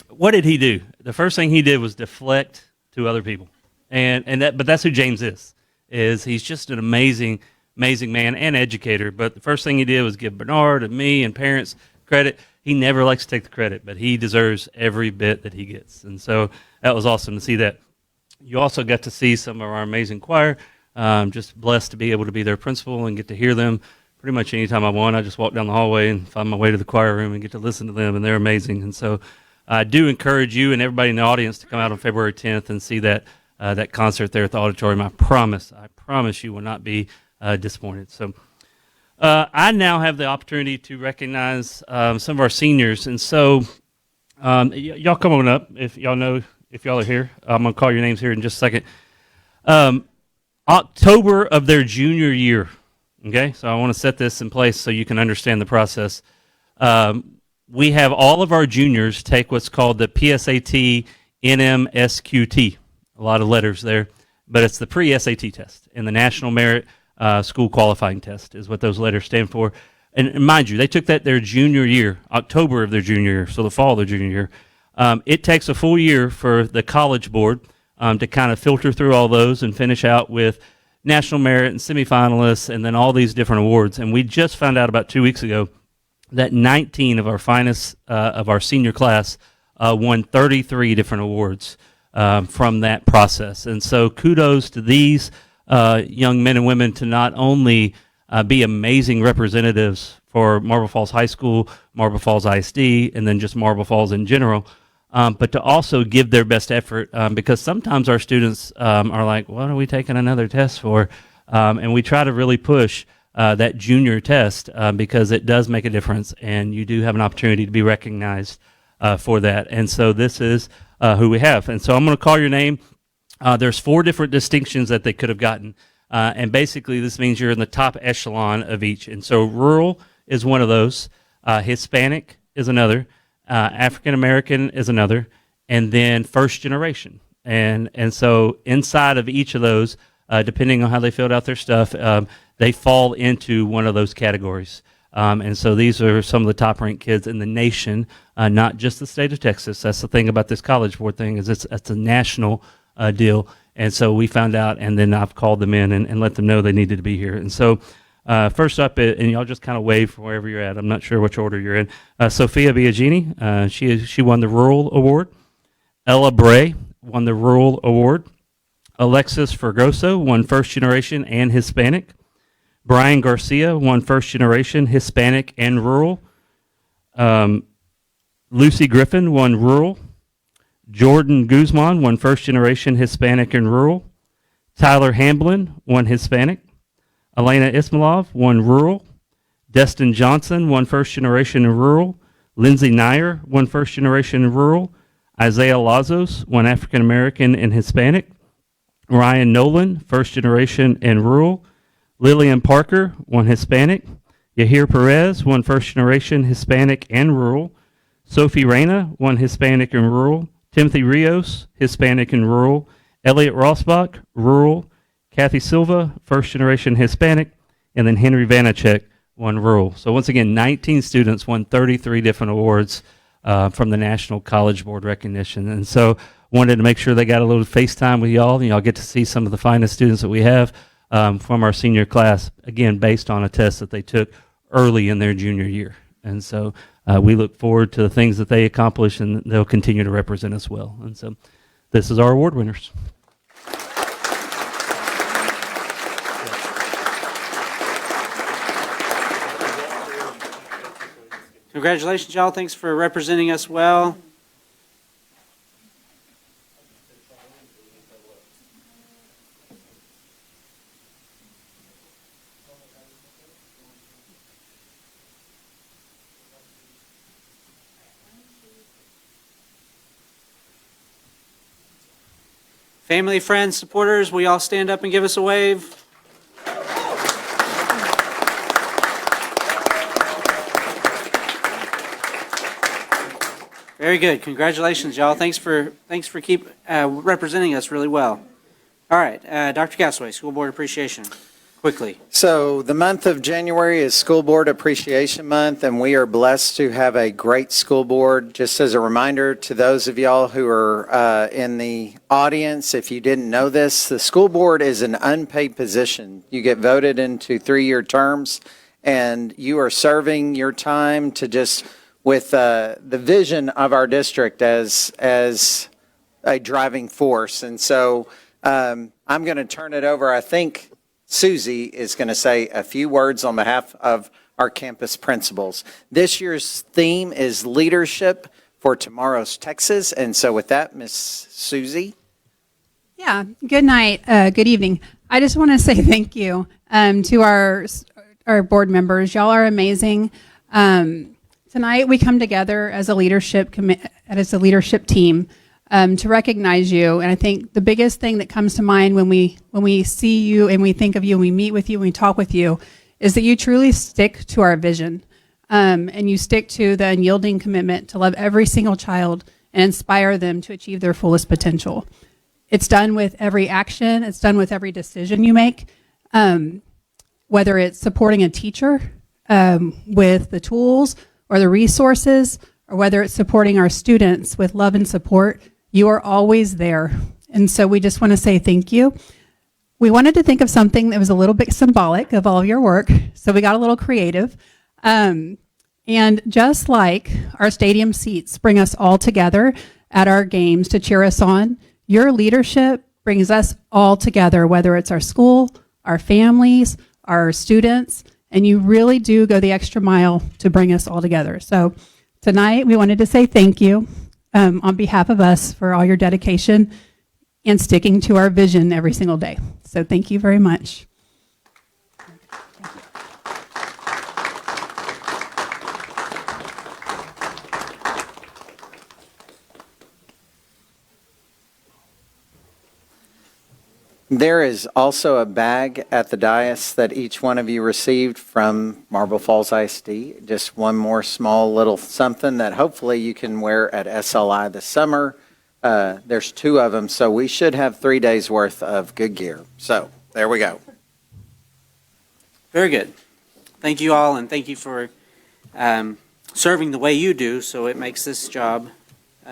What did he do? The first thing he did was deflect to other people. But that's who James is he's just an amazing man and educator. But the first thing he did was give Bernard and me and parents credit. He never likes to take the credit, but he deserves every bit that he gets. And so that was awesome to see that. You also got to see some of our amazing choir. Just blessed to be able to be their principal and get to hear them pretty much anytime I want. I just walk down the hallway and find my way to the choir room and get to listen to them, and they're amazing. And so I do encourage you and everybody in the audience to come out on February 10th and see that concert there at the auditorium. I promise you will not be disappointed. So I now have the opportunity to recognize some of our seniors. And so y'all come on up if y'all are here. I'm going to call your names here in just a second. October of their junior year. Okay, so I want to set this in place so you can understand the process. We have all of our juniors take what's called the PSAT NMSQT. A lot of letters there, but it's the pre-SAT test and the National Merit School Qualifying Test is what those letters stand for. And mind you, they took that their junior year, October of their junior year, so the fall of their junior year. It takes a full year for the College Board to kind of filter through all those and finish out with National Merit and semifinalists and then all these different awards. And we just found out about 2 weeks ago that 19 of our finest of our senior class won 33 different awards from that process. And so kudos to these young men and women to not only be amazing representatives for Marble Falls High School, Marble Falls ISD, and then just Marble Falls in general, but to also give their best effort because sometimes our students are like, what are we taking another test for? And we try to really push that junior test because it does make a difference and you do have an opportunity to be recognized for that. And so this is who we have. And so I'm going to call your name. There's 4 different distinctions that they could have gotten. And basically this means you're in the top echelon of each. And so rural is one of those. Hispanic is another. African American is another. And then first generation. And so inside of each of those, depending on how they filled out their stuff, they fall into one of those categories. And so these are some of the top ranked kids in the nation, not just the state of Texas. That's the thing about this College Board thing is it's a national deal. And so we found out, and then I've called them in and let them know they needed to be here. And so first up, and y'all just kind of wave from wherever you're at. I'm not sure which order you're in. Sophia Biagini, she won the Rural Award. Ella Bray won the Rural Award. Alexis Fergoso won First Generation and Hispanic. Brian Garcia won First Generation, Hispanic, and Rural. Lucy Griffin won Rural. Jordan Guzman won First Generation, Hispanic, and Rural. Tyler Hamblin won Hispanic. Elena Ismailov won Rural. Destin Johnson won First Generation and Rural. Lindsay Nyer won First Generation and Rural. Isaiah Lazos won African American and Hispanic. Ryan Nolan, First Generation and Rural. Lillian Parker won Hispanic. Yahir Perez won First Generation, Hispanic, and Rural. Sophie Reyna won Hispanic and Rural. Timothy Rios, Hispanic and Rural. Elliot Rossbach, Rural. Kathy Silva, First Generation Hispanic. And then Henry Vanacek won Rural. So once again, 19 students won 33 different awards from the National College Board recognition. And so wanted to make sure they got a little FaceTime with y'all, and y'all get to see some of the finest students that we have from our senior class, again, based on a test that they took early in their junior year. And so we look forward to the things that they accomplish, and they'll continue to represent us well. And so this is our award winners. Congratulations, y'all. Thanks for representing us well. Family, friends, supporters, will you all stand up and give us a wave? Very good. Congratulations, y'all. Thanks for keep representing us really well. All right, Dr. Gasaway, School Board Appreciation. Quickly. So the month of January is School Board Appreciation Month, and we are blessed to have a great school board. Just as a reminder to those of y'all who are in the audience, if you didn't know this, the school board is an unpaid position. You get voted into 3-year terms, and you are serving your time to just with the vision of our district as a driving force. And so I'm going to turn it over. I think Susie is going to say a few words on behalf of our campus principals. This year's theme is Leadership for Tomorrow's Texas. And so with that, Miss Susie. Yeah, good night, good evening. I just want to say thank you to our board members. Y'all are amazing. Tonight we come together as a leadership team to recognize you. And I think the biggest thing that comes to mind when we see you and we think of you and we meet with you and we talk with you is that you truly stick to our vision. And you stick to the unyielding commitment to love every single child and inspire them to achieve their fullest potential. It's done with every action. It's done with every decision you make, whether it's supporting a teacher with the tools or the resources, or whether it's supporting our students with love and support. You are always there. And so we just want to say thank you. We wanted to think of something that was a little bit symbolic of all of your work, so we got a little creative. And just like our stadium seats bring us all together at our games to cheer us on, your leadership brings us all together, whether it's our school, our families, our students, and you really do go the extra mile to bring us all together. So tonight we wanted to say thank you on behalf of us for all your dedication and sticking to our vision every single day. So thank you very much. There is also a bag at the dais that each one of you received from Marble Falls ISD. Just one more small little something that hopefully you can wear at SLI this summer. There's 2 of them, so we should have 3 days worth of good gear. So there we go. Very good. Thank you all, and thank you for serving the way you do, so it makes this job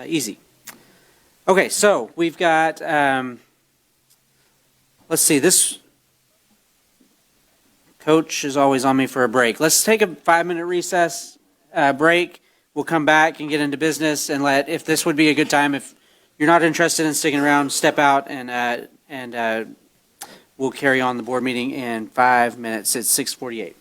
easy. Okay, so we've got, let's see, this coach is always on me for a break. Let's take a 5-minute recess break. We'll come back and get into business and if this would be a good time, if you're not interested in sticking around, step out and we'll carry on the board meeting in 5 minutes. It's 6:48.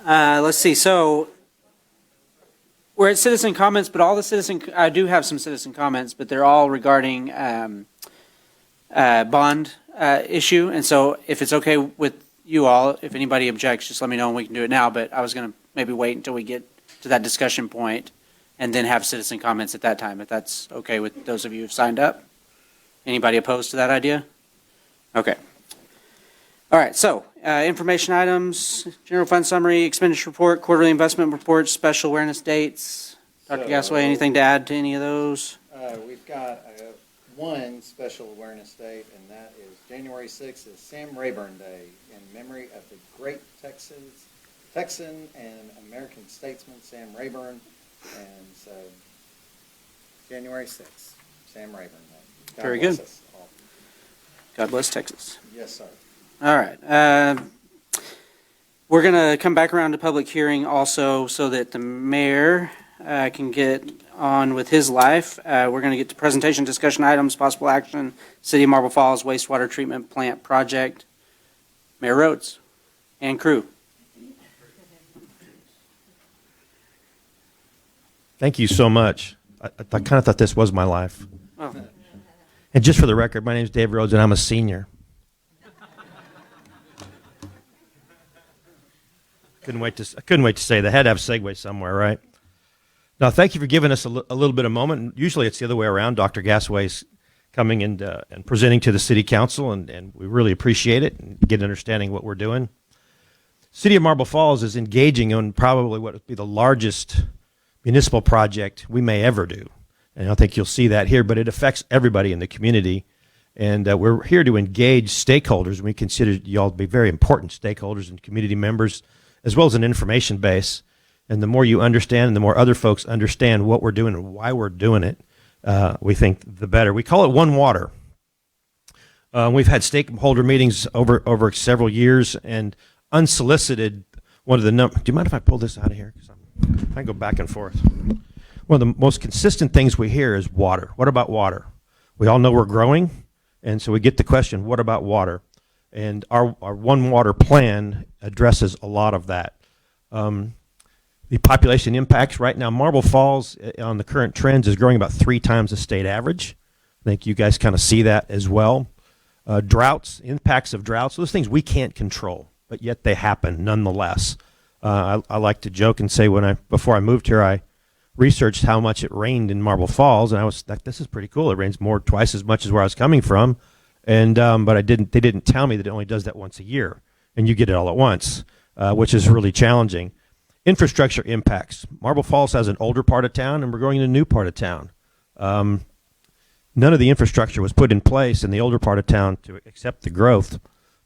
Let's see. So we're at citizen comments, but I do have some citizen comments, but they're all regarding bond issue. And so if it's okay with you all, if anybody objects, just let me know and we can do it now. But I was going to maybe wait until we get to that discussion point and then have citizen comments at that time, if that's okay with those of you who've signed up. Anybody opposed to that idea? Okay. All right, so information items, general fund summary, expenditure report, quarterly investment report, special awareness dates. Dr. Gasaway, anything to add to any of those? We've got one special awareness date, and that is January 6th is Sam Rayburn Day in memory of the great Texan and American statesman Sam Rayburn. And so January 6th, Sam Rayburn Day. God Very bless good. us all. God bless Texas. Yes, sir. All right. We're going to come back around to public hearing also so that the mayor can get on with his life. We're going to get to presentation, discussion items, possible action, City of Marble Falls wastewater treatment plant project. Mayor Rhodes and crew. Thank you so much. I kind of thought this was my life. Oh. And just for the record, my name is Dave Rhodes, and I'm a senior. I couldn't wait to say that. I had to have a segue somewhere, right? Now, thank you for giving us a little bit of moment. Usually it's the other way around. Dr. Gasaway's coming and presenting to the city council, and we really appreciate it and get an understanding of what we're doing. City of Marble Falls is engaging on probably what would be the largest municipal project we may ever do. And I think you'll see that here, but it affects everybody in the community. And we're here to engage stakeholders, and we consider you all to be very important stakeholders and community members, as well as an information base. And the more you understand and the more other folks understand what we're doing and why we're doing it, we think the better. We call it One Water. We've had stakeholder meetings over several years, and unsolicited, one of the do you mind if I pull this out of here? I go back and forth. One of the most consistent things we hear is water. What about water? We all know we're growing, and so we get the question, what about water? And our One Water plan addresses a lot of that. The population impacts right now, Marble Falls on the current trends is growing about 3 times the state average. I think you guys kind of see that as well. Droughts, impacts of droughts, those things we can't control, but yet they happen nonetheless. I like to joke and say before I moved here, I researched how much it rained in Marble Falls, and I was like, this is pretty cool. It rains twice as much as where I was coming from. And but they didn't tell me that it only does that once a year, and you get it all at once, which is really challenging. Infrastructure impacts. Marble Falls has an older part of town, and we're going in a new part of town. None of the infrastructure was put in place in the older part of town to accept the growth,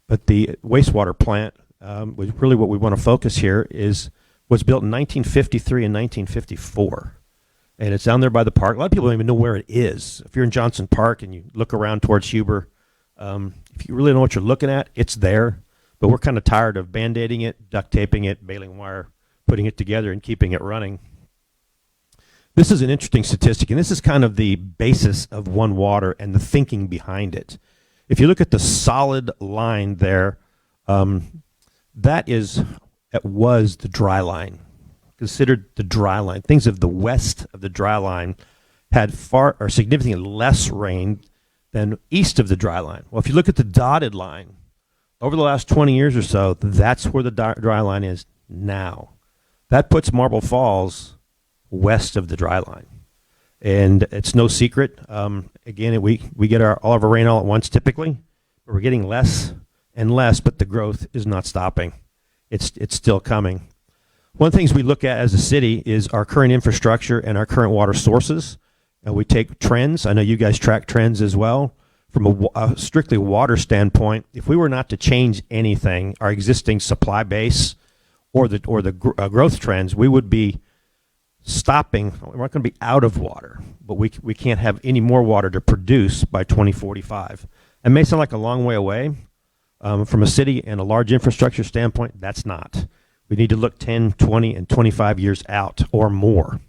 but the wastewater plant was really what we want to focus here was built in 1953 and 1954. And it's down there by the park. A lot of people don't even know where it is. If you're in Johnson Park and you look around towards Huber, if you really know what you're looking at, it's there. But we're kind of tired of Band-Aiding it, duct taping it, baling wire, putting it together and keeping it running. This is an interesting statistic, and this is kind of the basis of One Water and the thinking behind it. If you look at the solid line there, that was the dry line, considered the dry line. Things of the west of the dry line had significantly less rain than east of the dry line. Well, if you look at the dotted line, over the last 20 years or so, that's where the dry line is now. That puts Marble Falls west of the dry line. And it's no secret. Again, we get all of our rain all at once typically, but we're getting less and less, but the growth is not stopping. It's still coming. One of the things we look at as a city is our current infrastructure and our current water sources. We take trends. I know you guys track trends as well. From a strictly water standpoint, if we were not to change anything, our existing supply base or the growth trends, we would be stopping. We're not going to be out of water, but we can't have any more water to produce by 2045. It may sound like a long way away. From a city and a large infrastructure standpoint, that's not. We need to look 10, 20, and 25 years out or more.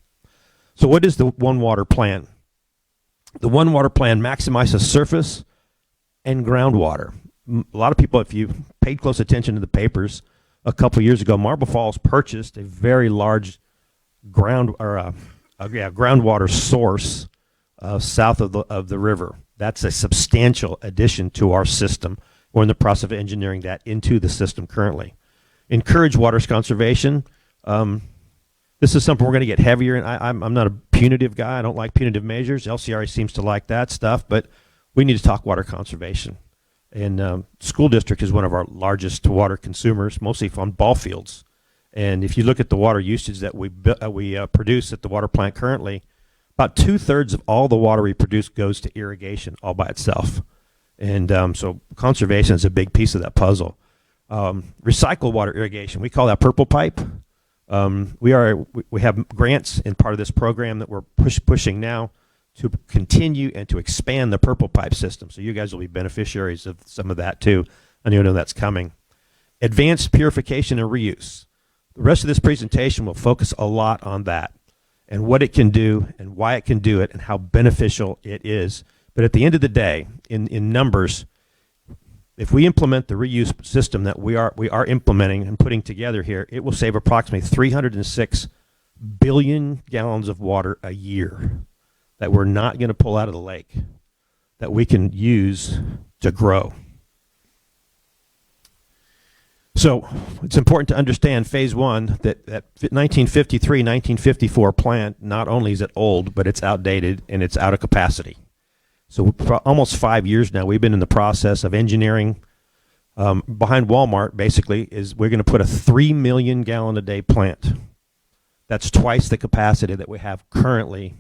So what is the One Water plan? The One Water plan maximizes surface and groundwater. A lot of people, if you paid close attention to the papers, a couple years ago, Marble Falls purchased a very large groundwater source south of the river. That's a substantial addition to our system. We're in the process of engineering that into the system currently. Encourage water conservation. This is something we're going to get heavier in. I'm not a punitive guy. I don't like punitive measures. LCRA seems to like that stuff, but we need to talk water conservation. And school district is one of our largest water consumers, mostly on ball fields. And if you look at the water usage that we produce at the water plant currently, about 2/3 of all the water we produce goes to irrigation all by itself. And so conservation is a big piece of that puzzle. Recycle water irrigation, we call that purple pipe. We have grants in part of this program that we're pushing now to continue and to expand the purple pipe system. So you guys will be beneficiaries of some of that too. I know that's coming. Advanced purification and reuse. The rest of this presentation will focus a lot on that and what it can do and why it can do it and how beneficial it is. But at the end of the day, in numbers, if we implement the reuse system that we are implementing and putting together here, it will save approximately 306 billion gallons of water a year that we're not going to pull out of the lake, that we can use to grow. So it's important to understand phase one, that 1953, 1954 plant, not only is it old, but it's outdated and it's out of capacity. So for almost 5 years now, we've been in the process of engineering. Behind Walmart, basically, is we're going to put a 3 million gallon a day plant. That's twice the capacity that we have currently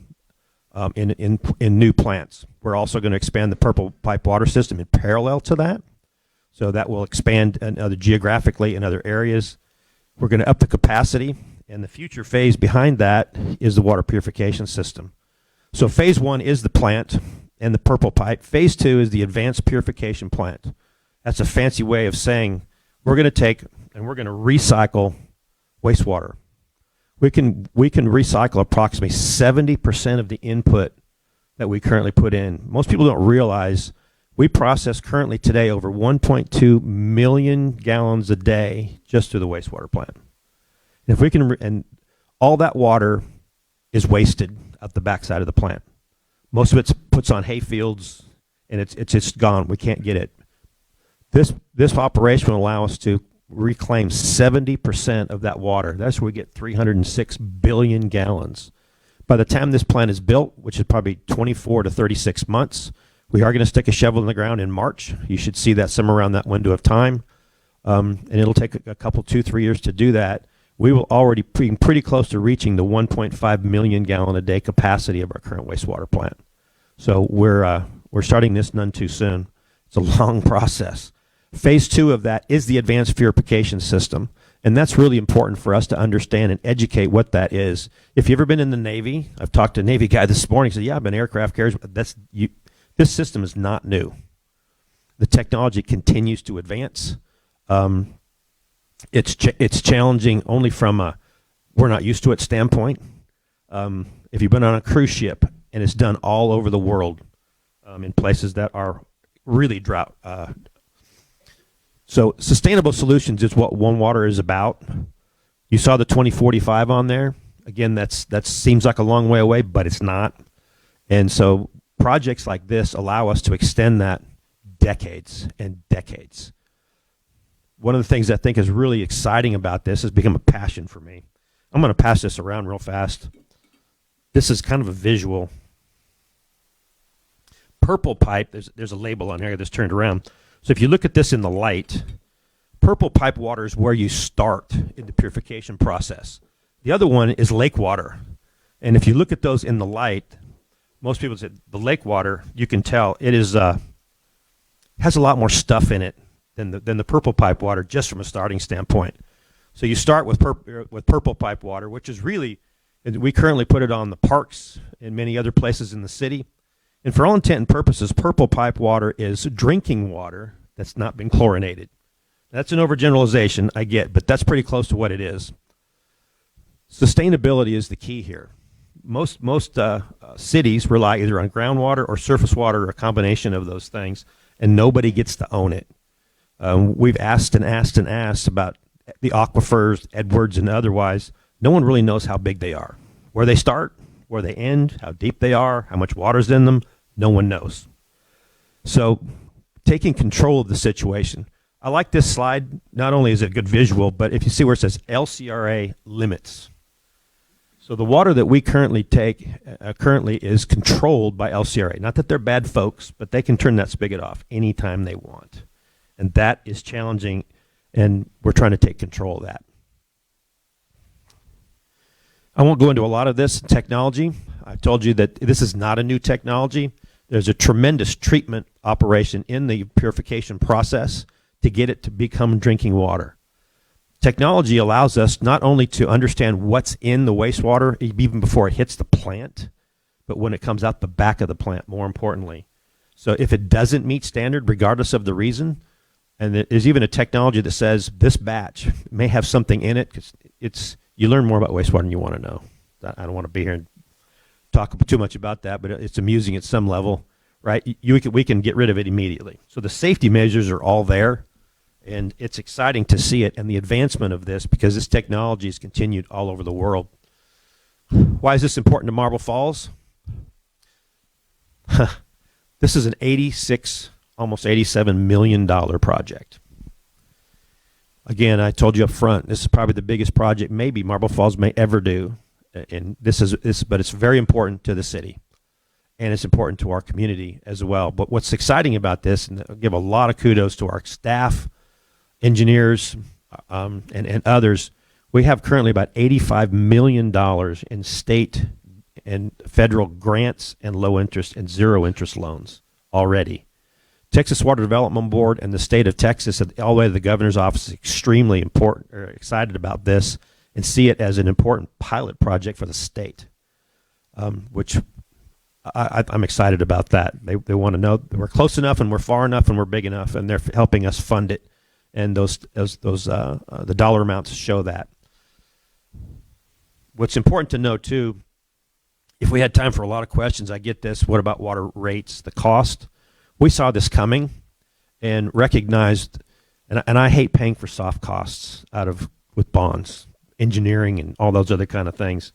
in new plants. We're also going to expand the purple pipe water system in parallel to that. So that will expand geographically in other areas. We're going to up the capacity, and the future phase behind that is the water purification system. So phase one is the plant and the purple pipe. Phase two is the advanced purification plant. That's a fancy way of saying we're going to take and we're going to recycle wastewater. We can recycle approximately 70% of the input that we currently put in. Most people don't realize we process currently today over 1.2 million gallons a day just through the wastewater plant. And if we can, and all that water is wasted at the backside of the plant. Most of it's puts on hay fields, and it's just gone. We can't get it. This operation will allow us to reclaim 70% of that water. That's where we get 306 billion gallons. By the time this plant is built, which is probably 24 to 36 months, we are going to stick a shovel in the ground in March. You should see that somewhere around that window of time. And it'll take a couple, 2-3 years to do that. We will already be pretty close to reaching the 1.5 million gallon a day capacity of our current wastewater plant. So we're starting this none too soon. It's a long process. Phase two of that is the advanced purification system. And that's really important for us to understand and educate what that is. If you've ever been in the Navy, I've talked to a Navy guy this morning. He said, yeah, I've been aircraft carriers. This system is not new. The technology continues to advance. It's challenging only from a we're not used to it standpoint. If you've been on a cruise ship, and it's done all over the world in places that are really drought. So sustainable solutions is what One Water is about. You saw the 2045 on there. Again, that seems like a long way away, but it's not. And so projects like this allow us to extend that decades and decades. One of the things I think is really exciting about this has become a passion for me. I'm going to pass this around real fast. This is kind of a visual. Purple pipe, there's a label on here that's turned around. So if you look at this in the light, purple pipe water is where you start in the purification process. The other one is lake water. And if you look at those in the light, most people say the lake water, you can tell it is has a lot more stuff in it than the purple pipe water, just from a starting standpoint. So you start with purple pipe water, which is really, we currently put it on the parks and many other places in the city. And for all intent and purposes, purple pipe water is drinking water that's not been chlorinated. That's an overgeneralization, I get, but that's pretty close to what it is. Sustainability is the key here. Most cities rely either on groundwater or surface water or a combination of those things, and nobody gets to own it. We've asked and asked and asked about the aquifers, Edwards and otherwise, no one really knows how big they are. Where they start, where they end, how deep they are, how much water's in them, no one knows. So taking control of the situation. I like this slide. Not only is it a good visual, but if you see where it says LCRA limits. So the water that we currently take currently is controlled by LCRA. Not that they're bad folks, but they can turn that spigot off anytime they want. And that is challenging, and we're trying to take control of that. I won't go into a lot of this technology. I told you that this is not a new technology. There's a tremendous treatment operation in the purification process to get it to become drinking water. Technology allows us not only to understand what's in the wastewater even before it hits the plant, but when it comes out the back of the plant, more importantly. So if it doesn't meet standard, regardless of the reason, and there's even a technology that says this batch may have something in it, because you learn more about wastewater than you want to know. I don't want to be here and talk too much about that, but it's amusing at some level, right? We can get rid of it immediately. So the safety measures are all there, and it's exciting to see it and the advancement of this, because this technology is continued all over the world. Why is this important to Marble Falls? This is an almost $87 million project. Again, I told you up front, this is probably the biggest project maybe Marble Falls may ever do. And but it's very important to the city, and it's important to our community as well. But what's exciting about this, and I'll give a lot of kudos to our staff, engineers, and others, we have currently about $85 million in state and federal grants and low interest and zero interest loans already. Texas Water Development Board and the state of Texas, all the way to the governor's office, is extremely important, or excited about this, and see it as an important pilot project for the state, which I'm excited about that. They want to know that we're close enough, and we're far enough, and we're big enough, and they're helping us fund it, and the dollar amounts show that. What's important to know too, if we had time for a lot of questions, I get this: what about water rates, the cost? We saw this coming and recognized, and I hate paying for soft costs with bonds, engineering, and all those other kind of things.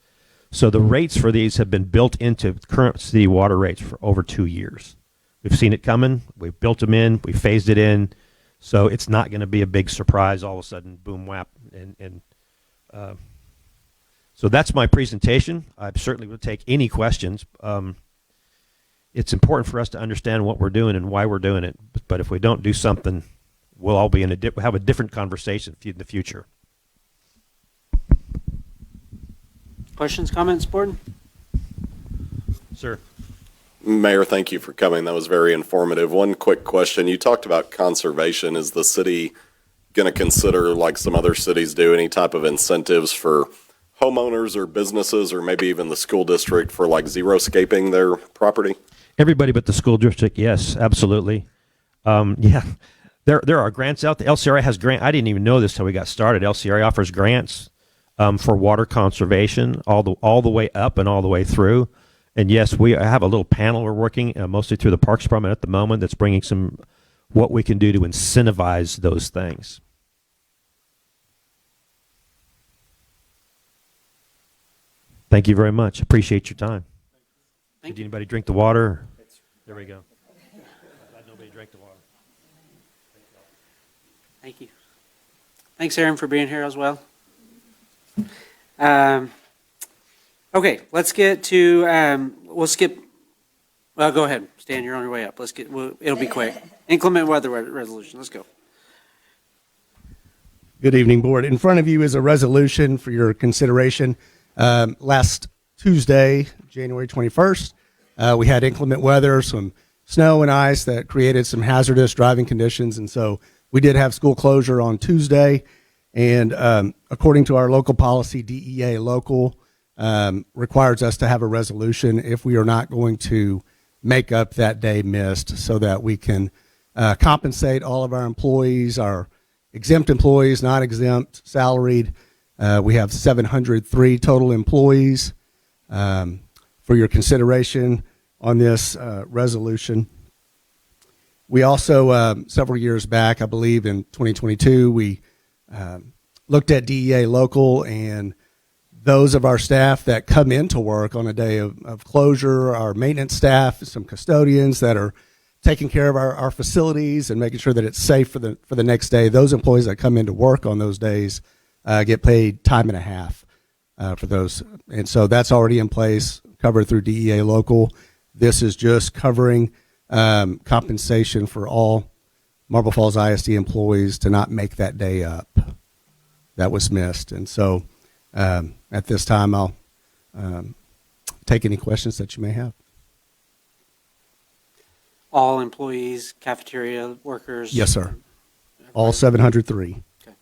So the rates for these have been built into current city water rates for over 2 years. We've seen it coming. We've built them in. We phased it in. So it's not going to be a big surprise all of a sudden, boom, whap. So that's my presentation. I certainly will take any questions. It's important for us to understand what we're doing and why we're doing it. But if we don't do something, we'll all be we'll have a different conversation in the future. Questions, comments, board? Sir. Mayor, thank you for coming. That was very informative. One quick question. You talked about conservation. Is the city going to consider, like some other cities do, any type of incentives for homeowners or businesses, or maybe even the school district, for like zero-scaping their property? Everybody but the school district, yes, absolutely. Yeah, there are grants out there. LCRA has grant. I didn't even know this till we got started. LCRA offers grants for water conservation all the way up and all the way through. And yes, we have a little panel we're working mostly through the Parks Department at the moment that's bringing what we can do to incentivize those things. Thank you very much. Appreciate your time. Did anybody drink the water? There we go. Glad nobody drank the water. Thank you. Thanks, Aaron, for being here as well. Okay, let's get to, we'll skip, well, go ahead, Stan, you're on your way up. It'll be quick. Inclement weather resolution, let's go. Good evening, board. In front of you is a resolution for your consideration. Last Tuesday, January 21st, we had inclement weather, some snow and ice that created some hazardous driving conditions. And so we did have school closure on Tuesday. And according to our local policy, DEA local requires us to have a resolution if we are not going to make up that day missed, so that we can compensate all of our employees, our exempt employees, not exempt, salaried. We have 703 total employees. For your consideration on this resolution. We also, several years back, I believe in 2022, we looked at DEA local and those of our staff that come into work on a day of closure, our maintenance staff, some custodians that are taking care of our facilities and making sure that it's safe for the next day. Those employees that come into work on those days get paid time and a half for those. And so that's already in place, covered through DEA local. This is just covering compensation for all Marble Falls ISD employees to not make that day up that was missed. And so at this time, I'll take any questions that you may have. All employees, cafeteria workers? Yes, sir. All 703 Okay.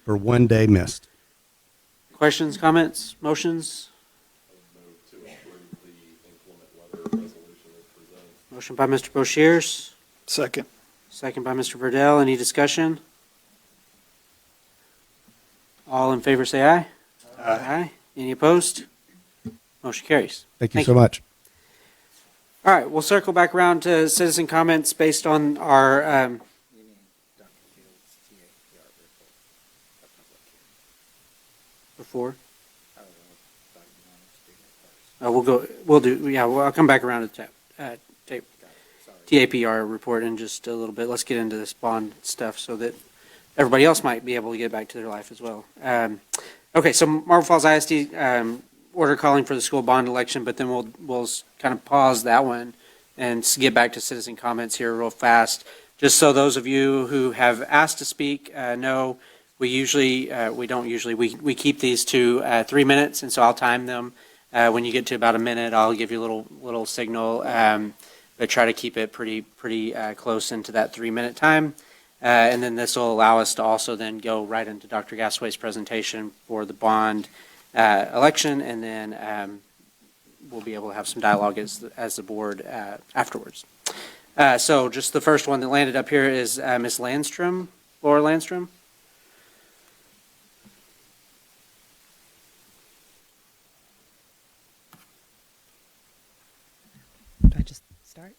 for 1 day missed. Questions, comments, motions? Motion by Mr. Boshiers. Second. Second by Mr. Verdell. Any discussion? All in favor say aye. Aye. Any opposed? Motion carries. Thank you so much. All right, we'll circle back around to citizen comments based on our before. I'll come back around to TAPR report in just a little bit. Let's get into this bond stuff so that everybody else might be able to get back to their life as well. Okay, so Marble Falls ISD order calling for the school bond election, but then we'll kind of pause that one and get back to citizen comments here real fast. Just so those of you who have asked to speak know, we keep these to 3 minutes, and so I'll time them. When you get to about a minute, I'll give you a little signal, but try to keep it pretty close into that 3 minute time. And then this will allow us to also then go right into Dr. Gasway's presentation for the bond election, and then we'll be able to have some dialogue as the board afterwards. So just the first one that landed up here is Ms. Landstrom, Laura Landstrom. Do I just start?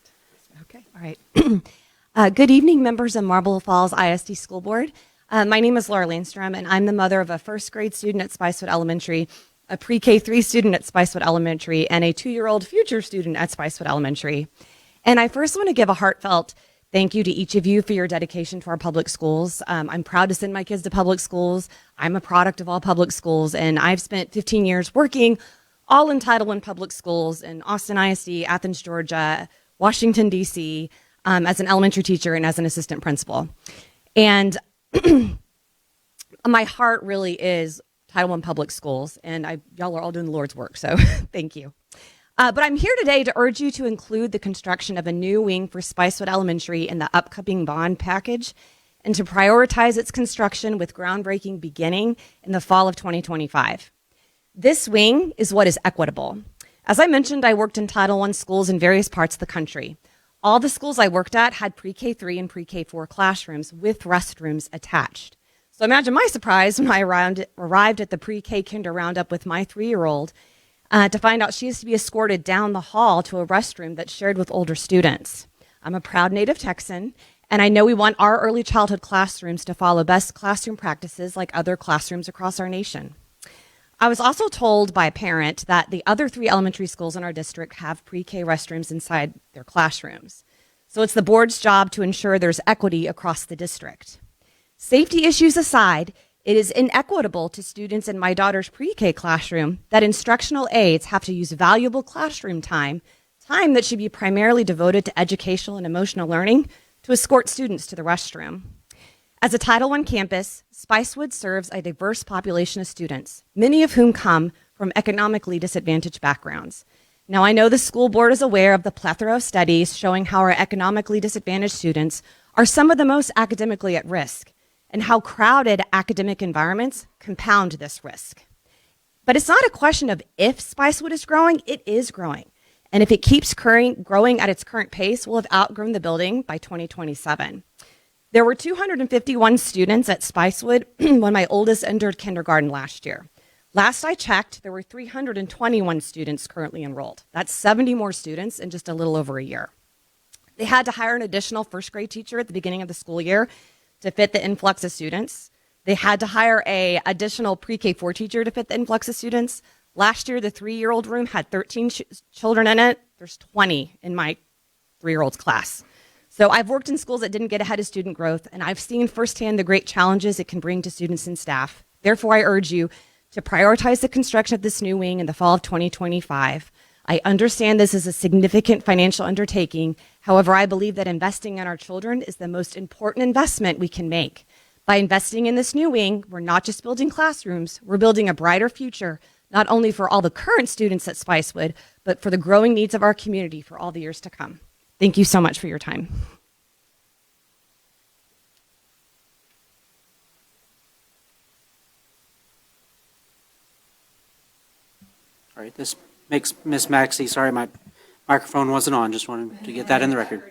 Okay, all right. Good evening, members of Marble Falls ISD School Board. My name is Laura Landstrom, and I'm the mother of a first grade student at Spicewood Elementary, a pre-K 3 student at Spicewood Elementary, and a 2-year-old future student at Spicewood Elementary. And I first want to give a heartfelt thank you to each of you for your dedication to our public schools. I'm proud to send my kids to public schools. I'm a product of all public schools, and I've spent 15 years working all in Title I public schools in Austin ISD, Athens, Georgia, Washington, D.C., as an elementary teacher and as an assistant principal. And my heart really is Title I public schools, and y'all are all doing the Lord's work, so thank you. But I'm here today to urge you to include the construction of a new wing for Spicewood Elementary in the upcoming bond package, and to prioritize its construction with groundbreaking beginning in the fall of 2025. This wing is what is equitable. As I mentioned, I worked in Title I schools in various parts of the country. All the schools I worked at had pre-K 3 and pre-K 4 classrooms with restrooms attached. So imagine my surprise when I arrived at the pre-K kinder roundup with my 3-year-old to find out she is to be escorted down the hall to a restroom that's shared with older students. I'm a proud native Texan, and I know we want our early childhood classrooms to follow best classroom practices like other classrooms across our nation. I was also told by a parent that the other 3 elementary schools in our district have pre-K restrooms inside their classrooms. So it's the board's job to ensure there's equity across the district. Safety issues aside, it is inequitable to students in my daughter's pre-K classroom that instructional aides have to use valuable classroom time that should be primarily devoted to educational and emotional learning, to escort students to the restroom. As a Title I campus, Spicewood serves a diverse population of students, many of whom come from economically disadvantaged backgrounds. Now, I know the school board is aware of the plethora of studies showing how our economically disadvantaged students are some of the most academically at risk, and how crowded academic environments compound this risk. But it's not a question of if Spicewood is growing, it is growing. And if it keeps growing at its current pace, we'll have outgrown the building by 2027. There were 251 students at Spicewood when my oldest entered kindergarten last year. Last I checked, there were 321 students currently enrolled. That's 70 more students in just a little over a year. They had to hire an additional first grade teacher at the beginning of the school year to fit the influx of students. They had to hire a additional pre-K4 teacher to fit the influx of students. Last year, the 3-year-old room had 13 children in it. There's 20 in my 3-year-old's class. So I've worked in schools that didn't get ahead of student growth, and I've seen firsthand the great challenges it can bring to students and staff. Therefore, I urge you to prioritize the construction of this new wing in the fall of 2025. I understand this is a significant financial undertaking. However, I believe that investing in our children is the most important investment we can make. By investing in this new wing, we're not just building classrooms, we're building a brighter future, not only for all the current students at Spicewood, but for the growing needs of our community for all the years to come. Thank you so much for your time. All right, this makes Miss Maxey, sorry, my microphone wasn't on. Just wanted to get that in the record.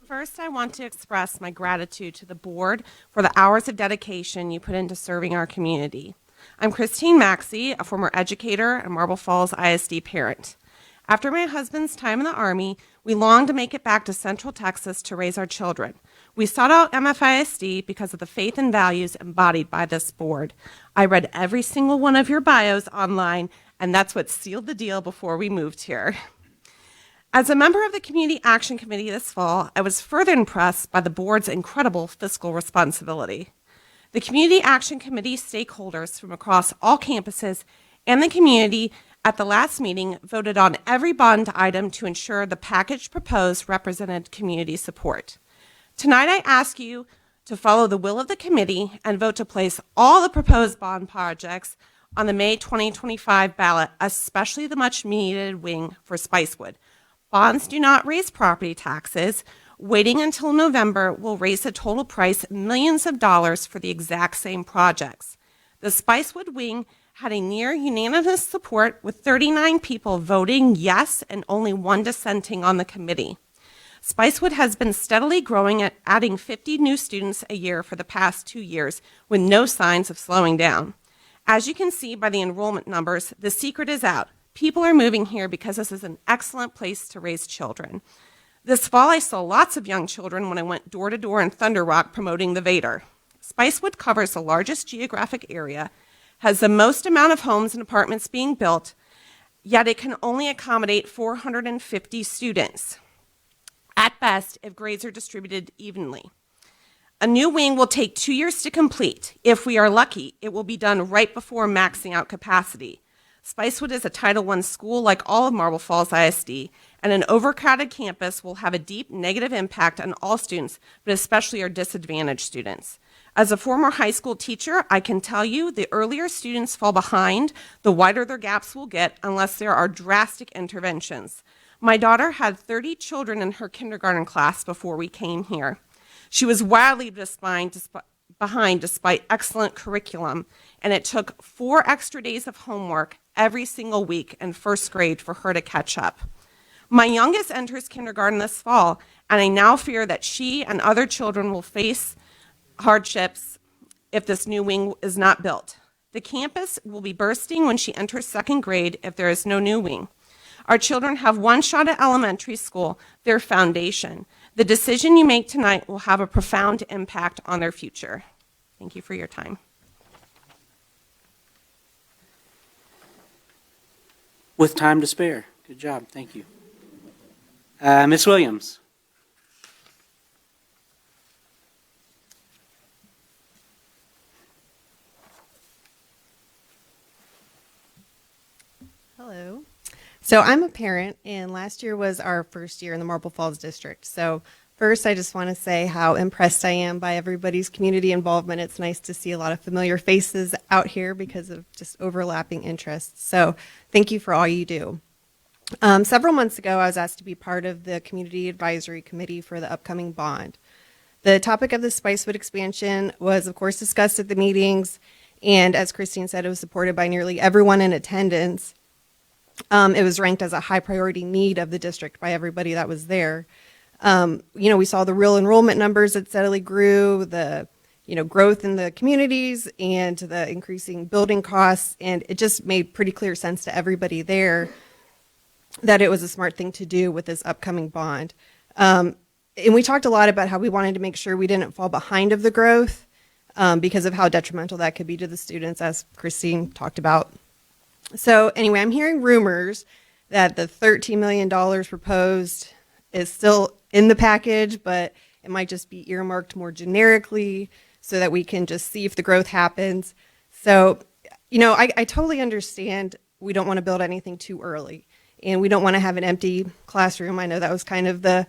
First, I want to express my gratitude to the board for the hours of dedication you put into serving our community. I'm Christine Maxey, a former educator and Marble Falls ISD parent. After my husband's time in the Army, we longed to make it back to Central Texas to raise our children. We sought out MFISD because of the faith and values embodied by this board. I read every single one of your bios online, and that's what sealed the deal before we moved here. As a member of the Community Action Committee this fall, I was further impressed by the board's incredible fiscal responsibility. The Community Action Committee stakeholders from across all campuses and the community at the last meeting voted on every bond item to ensure the package proposed represented community support. Tonight, I ask you to follow the will of the committee and vote to place all the proposed bond projects on the May 2025 ballot, especially the much-needed wing for Spicewood. Bonds do not raise property taxes. Waiting until November will raise the total price millions of dollars for the exact same projects. The Spicewood wing had a near unanimous support with 39 people voting yes and only 1 dissenting on the committee. Spicewood has been steadily growing at adding 50 new students a year for the past 2 years with no signs of slowing down. As you can see by the enrollment numbers, the secret is out. People are moving here because this is an excellent place to raise children. This fall, I saw lots of young children when I went door to door in Thunder Rock promoting the Vader. Spicewood covers the largest geographic area, has the most amount of homes and apartments being built, yet it can only accommodate 450 students, at best, if grades are distributed evenly. A new wing will take 2 years to complete. If we are lucky, it will be done right before maxing out capacity. Spicewood is a Title I school like all of Marble Falls ISD, and an overcrowded campus will have a deep negative impact on all students, but especially our disadvantaged students. As a former high school teacher, I can tell you the earlier students fall behind, the wider their gaps will get unless there are drastic interventions. My daughter had 30 children in her kindergarten class before we came here. She was wildly behind despite excellent curriculum, and it took 4 extra days of homework every single week in first grade for her to catch up. My youngest enters kindergarten this fall, and I now fear that she and other children will face hardships if this new wing is not built. The campus will be bursting when she enters second grade if there is no new wing. Our children have one shot at elementary school, their foundation. The decision you make tonight will have a profound impact on their future. Thank you for your time. With time to spare. Good job. Thank you. Ms. Williams. Hello. So I'm a parent, and last year was our first year in the Marble Falls District. So first, I just want to say how impressed I am by everybody's community involvement. It's nice to see a lot of familiar faces out here because of just overlapping interests. So thank you for all you do. Several months ago, I was asked to be part of the Community Advisory Committee for the upcoming bond. The topic of the Spicewood expansion was, of course, discussed at the meetings, and as Christine said, it was supported by nearly everyone in attendance. It was ranked as a high priority need of the district by everybody that was there. We saw the real enrollment numbers that steadily grew, the growth in the communities and the increasing building costs. And it just made pretty clear sense to everybody there that it was a smart thing to do with this upcoming bond. And we talked a lot about how we wanted to make sure we didn't fall behind of the growth because of how detrimental that could be to the students, as Christine talked about. So anyway, I'm hearing rumors that the $13 million proposed is still in the package, but it might just be earmarked more generically so that we can just see if the growth happens. So, I totally understand we don't want to build anything too early, and we don't want to have an empty classroom. I know that was kind of the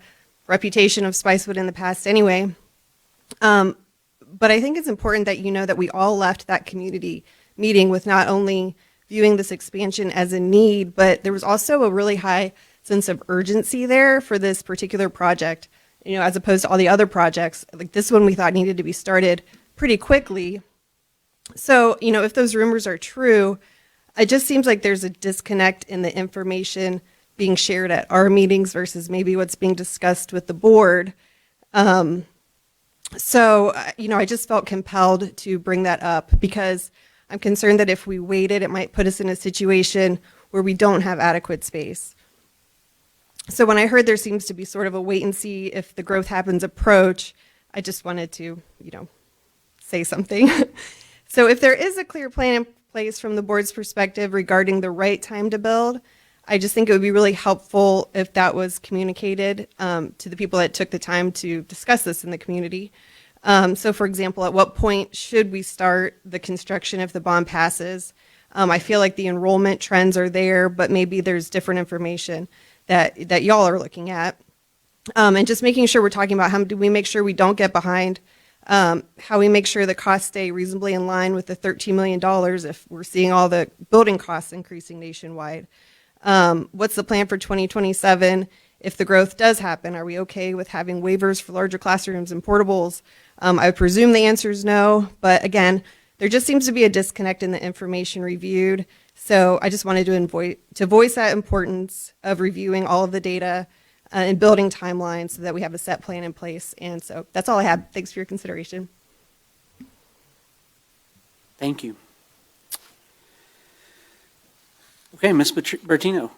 reputation of Spicewood in the past anyway. But I think it's important that that we all left that community meeting with not only viewing this expansion as a need, but there was also a really high sense of urgency there for this particular project, as opposed to all the other projects. Like this one we thought needed to be started pretty quickly. So, if those rumors are true, it just seems like there's a disconnect in the information being shared at our meetings versus maybe what's being discussed with the board. So, I just felt compelled to bring that up because I'm concerned that if we waited, it might put us in a situation where we don't have adequate space. So when I heard there seems to be sort of a wait and see if the growth happens approach, I just wanted to, say something. So if there is a clear plan in place from the board's perspective regarding the right time to build, I just think it would be really helpful if that was communicated to the people that took the time to discuss this in the community. So for example, at what point should we start the construction if the bond passes? I feel like the enrollment trends are there, but maybe there's different information that y'all are looking at. And just making sure we're talking about how do we make sure we don't get behind, how we make sure the costs stay reasonably in line with the $13 million if we're seeing all the building costs increasing nationwide. What's the plan for 2027 if the growth does happen? Are we okay with having waivers for larger classrooms and portables? I would presume the answer is no, but again, there just seems to be a disconnect in the information reviewed. So I just wanted to voice that importance of reviewing all of the data and building timelines so that we have a set plan in place. And so that's all I had. Thanks for your consideration. Thank you. Okay, Ms. Bertino.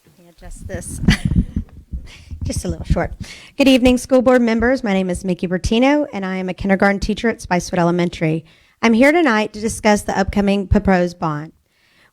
Let me adjust this. Just a little short. Good evening, school board members. My name is Mickey Bertino, and I am a kindergarten teacher at Spicewood Elementary. I'm here tonight to discuss the upcoming proposed bond.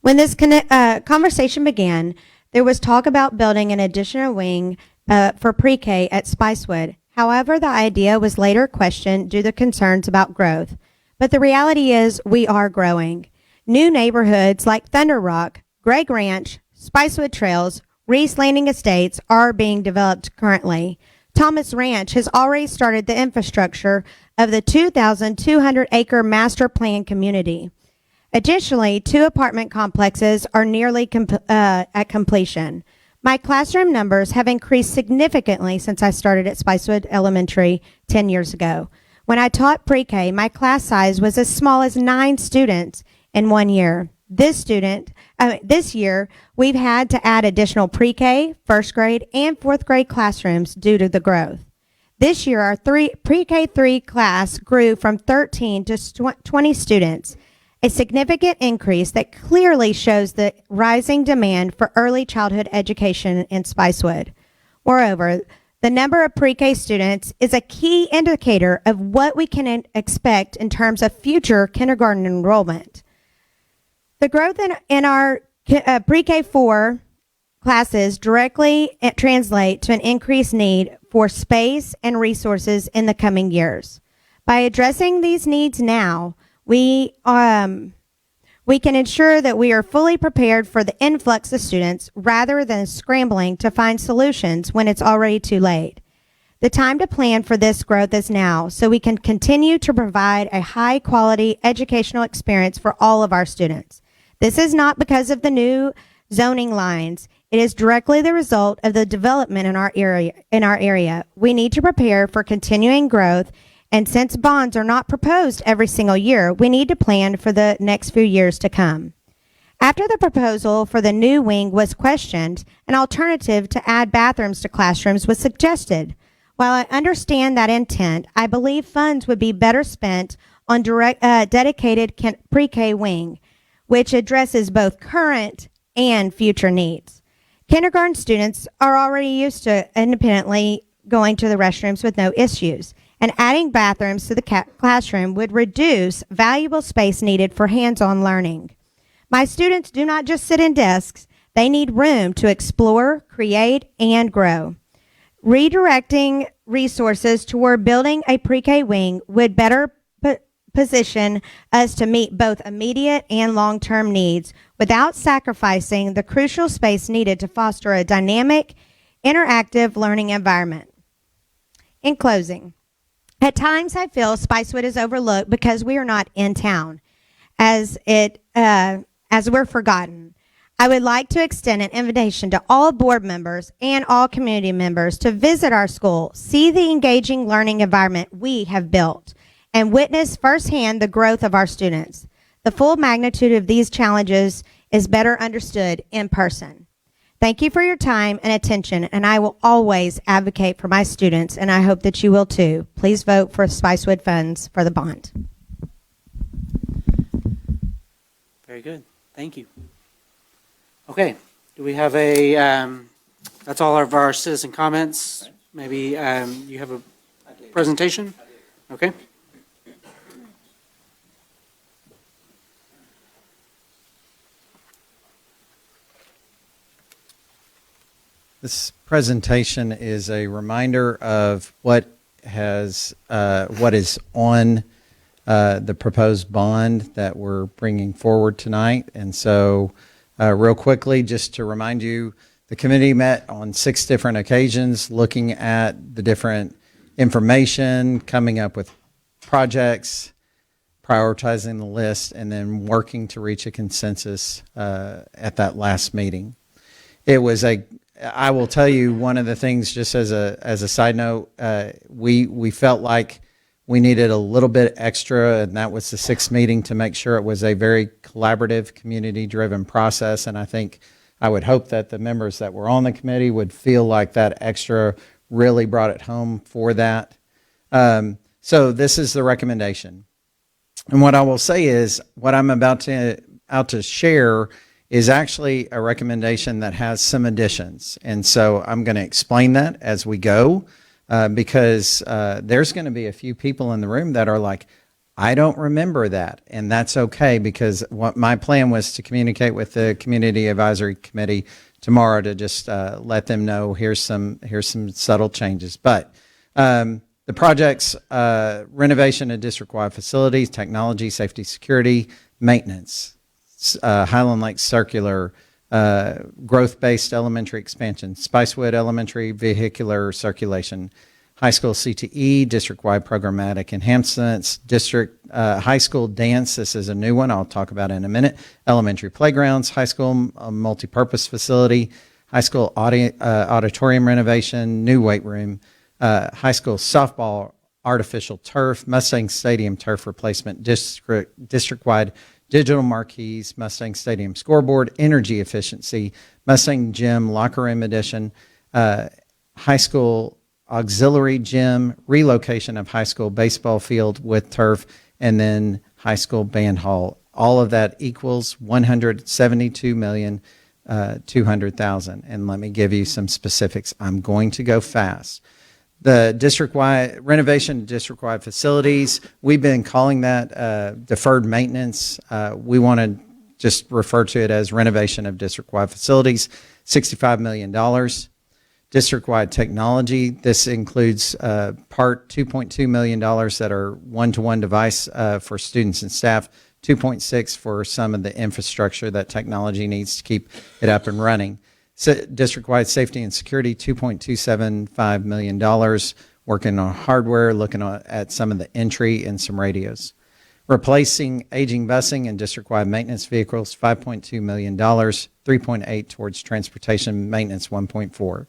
When this conversation began, there was talk about building an additional wing for pre-K at Spicewood. However, the idea was later questioned due to concerns about growth. But the reality is we are growing. New neighborhoods like Thunder Rock, Gregg Ranch, Spicewood Trails, Reese Landing Estates are being developed currently. Thomas Ranch has already started the infrastructure of the 2,200-acre master plan community. Additionally, 2 apartment complexes are nearly at completion. My classroom numbers have increased significantly since I started at Spicewood Elementary 10 years ago. When I taught pre-K, my class size was as small as 9 students in 1 year. This year, we've had to add additional pre-K, first grade, and 4th grade classrooms due to the growth. This year, our pre-K 3 class grew from 13 to 20 students, a significant increase that clearly shows the rising demand for early childhood education in Spicewood. Moreover, the number of pre-K students is a key indicator of what we can expect in terms of future kindergarten enrollment. The growth in our pre-K 4 classes directly translate to an increased need for space and resources in the coming years. By addressing these needs now, we can ensure that we are fully prepared for the influx of students rather than scrambling to find solutions when it's already too late. The time to plan for this growth is now, so we can continue to provide a high-quality educational experience for all of our students. This is not because of the new zoning lines. It is directly the result of the development in our area. We need to prepare for continuing growth, and since bonds are not proposed every single year, we need to plan for the next few years to come. After the proposal for the new wing was questioned, an alternative to add bathrooms to classrooms was suggested. While I understand that intent, I believe funds would be better spent on dedicated pre-K wing, which addresses both current and future needs. Kindergarten students are already used to independently going to the restrooms with no issues, and adding bathrooms to the classroom would reduce valuable space needed for hands-on learning. My students do not just sit in desks, they need room to explore, create, and grow. Redirecting resources toward building a pre-K wing would better position us to meet both immediate and long-term needs without sacrificing the crucial space needed to foster a dynamic, interactive learning environment. In closing, at times I feel Spicewood is overlooked because we are not in town, as we're forgotten. I would like to extend an invitation to all board members and all community members to visit our school, see the engaging learning environment we have built, and witness firsthand the growth of our students. The full magnitude of these challenges is better understood in person. Thank you for your time and attention, and I will always advocate for my students, and I hope that you will too. Please vote for Spicewood funds for the bond. Very good. Thank you. Okay. Do we have that's all of our citizen comments. Maybe you have a presentation? Okay. This presentation is a reminder of what is on the proposed bond that we're bringing forward tonight. And so real quickly, just to remind you, the committee met on 6 different occasions looking at the different information, coming up with projects, prioritizing the list, and then working to reach a consensus at that last meeting. I will tell you one of the things, just as a side note, we felt like we needed a little bit extra, and that was the 6th meeting, to make sure it was a very collaborative, community-driven process. And I would hope that the members that were on the committee would feel like that extra really brought it home for that. So this is the recommendation. And what I will say is, what I'm about to share is actually a recommendation that has some additions. And so I'm going to explain that as we go. Because there's going to be a few people in the room that are like, I don't remember that. And that's okay, because what my plan was to communicate with the Community Advisory Committee tomorrow to just let them know here's some subtle changes. But the projects, renovation of district-wide facilities, technology, safety, security, maintenance, Highland Lake Circular, growth-based elementary expansion, Spicewood Elementary vehicular circulation, high school CTE, district-wide programmatic enhancements, high school dance, this is a new one I'll talk about in a minute, elementary playgrounds, high school multipurpose facility, high school auditorium renovation, new weight room, high school softball artificial turf, Mustang Stadium turf replacement, district-wide digital marquees, Mustang Stadium scoreboard, energy efficiency, Mustang Gym locker room addition, high school auxiliary gym, relocation of high school baseball field with turf, and then high school band hall. All of that equals $172,200,000. And let me give you some specifics. I'm going to go fast. The district-wide renovation, district-wide facilities, we've been calling that deferred maintenance. We want to just refer to it as renovation of district-wide facilities, $65 million. District-wide technology, this includes part $2.2 million that are one-to-one device for students and staff, 2.6 for some of the infrastructure that technology needs to keep it up and running. District-wide safety and security, $2.275 million, working on hardware, looking at some of the entry and some radios. Replacing aging busing and district-wide maintenance vehicles, $5.2 million, 3.8 towards transportation maintenance, 1.4.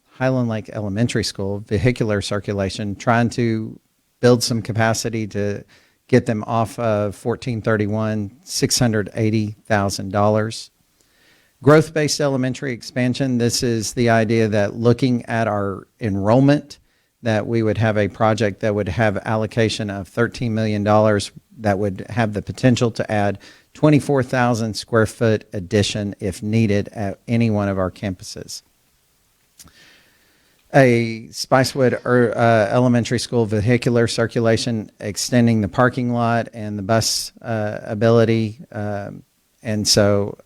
Highland Lake Elementary School, vehicular circulation, trying to build some capacity to get them off of 1431, $680,000. Growth-based elementary expansion, this is the idea that looking at our enrollment, that we would have a project that would have allocation of $13 million that would have the potential to add 24,000 square foot addition if needed at any one of our campuses. A Spicewood Elementary School vehicular circulation, extending the parking lot and the bus ability, and so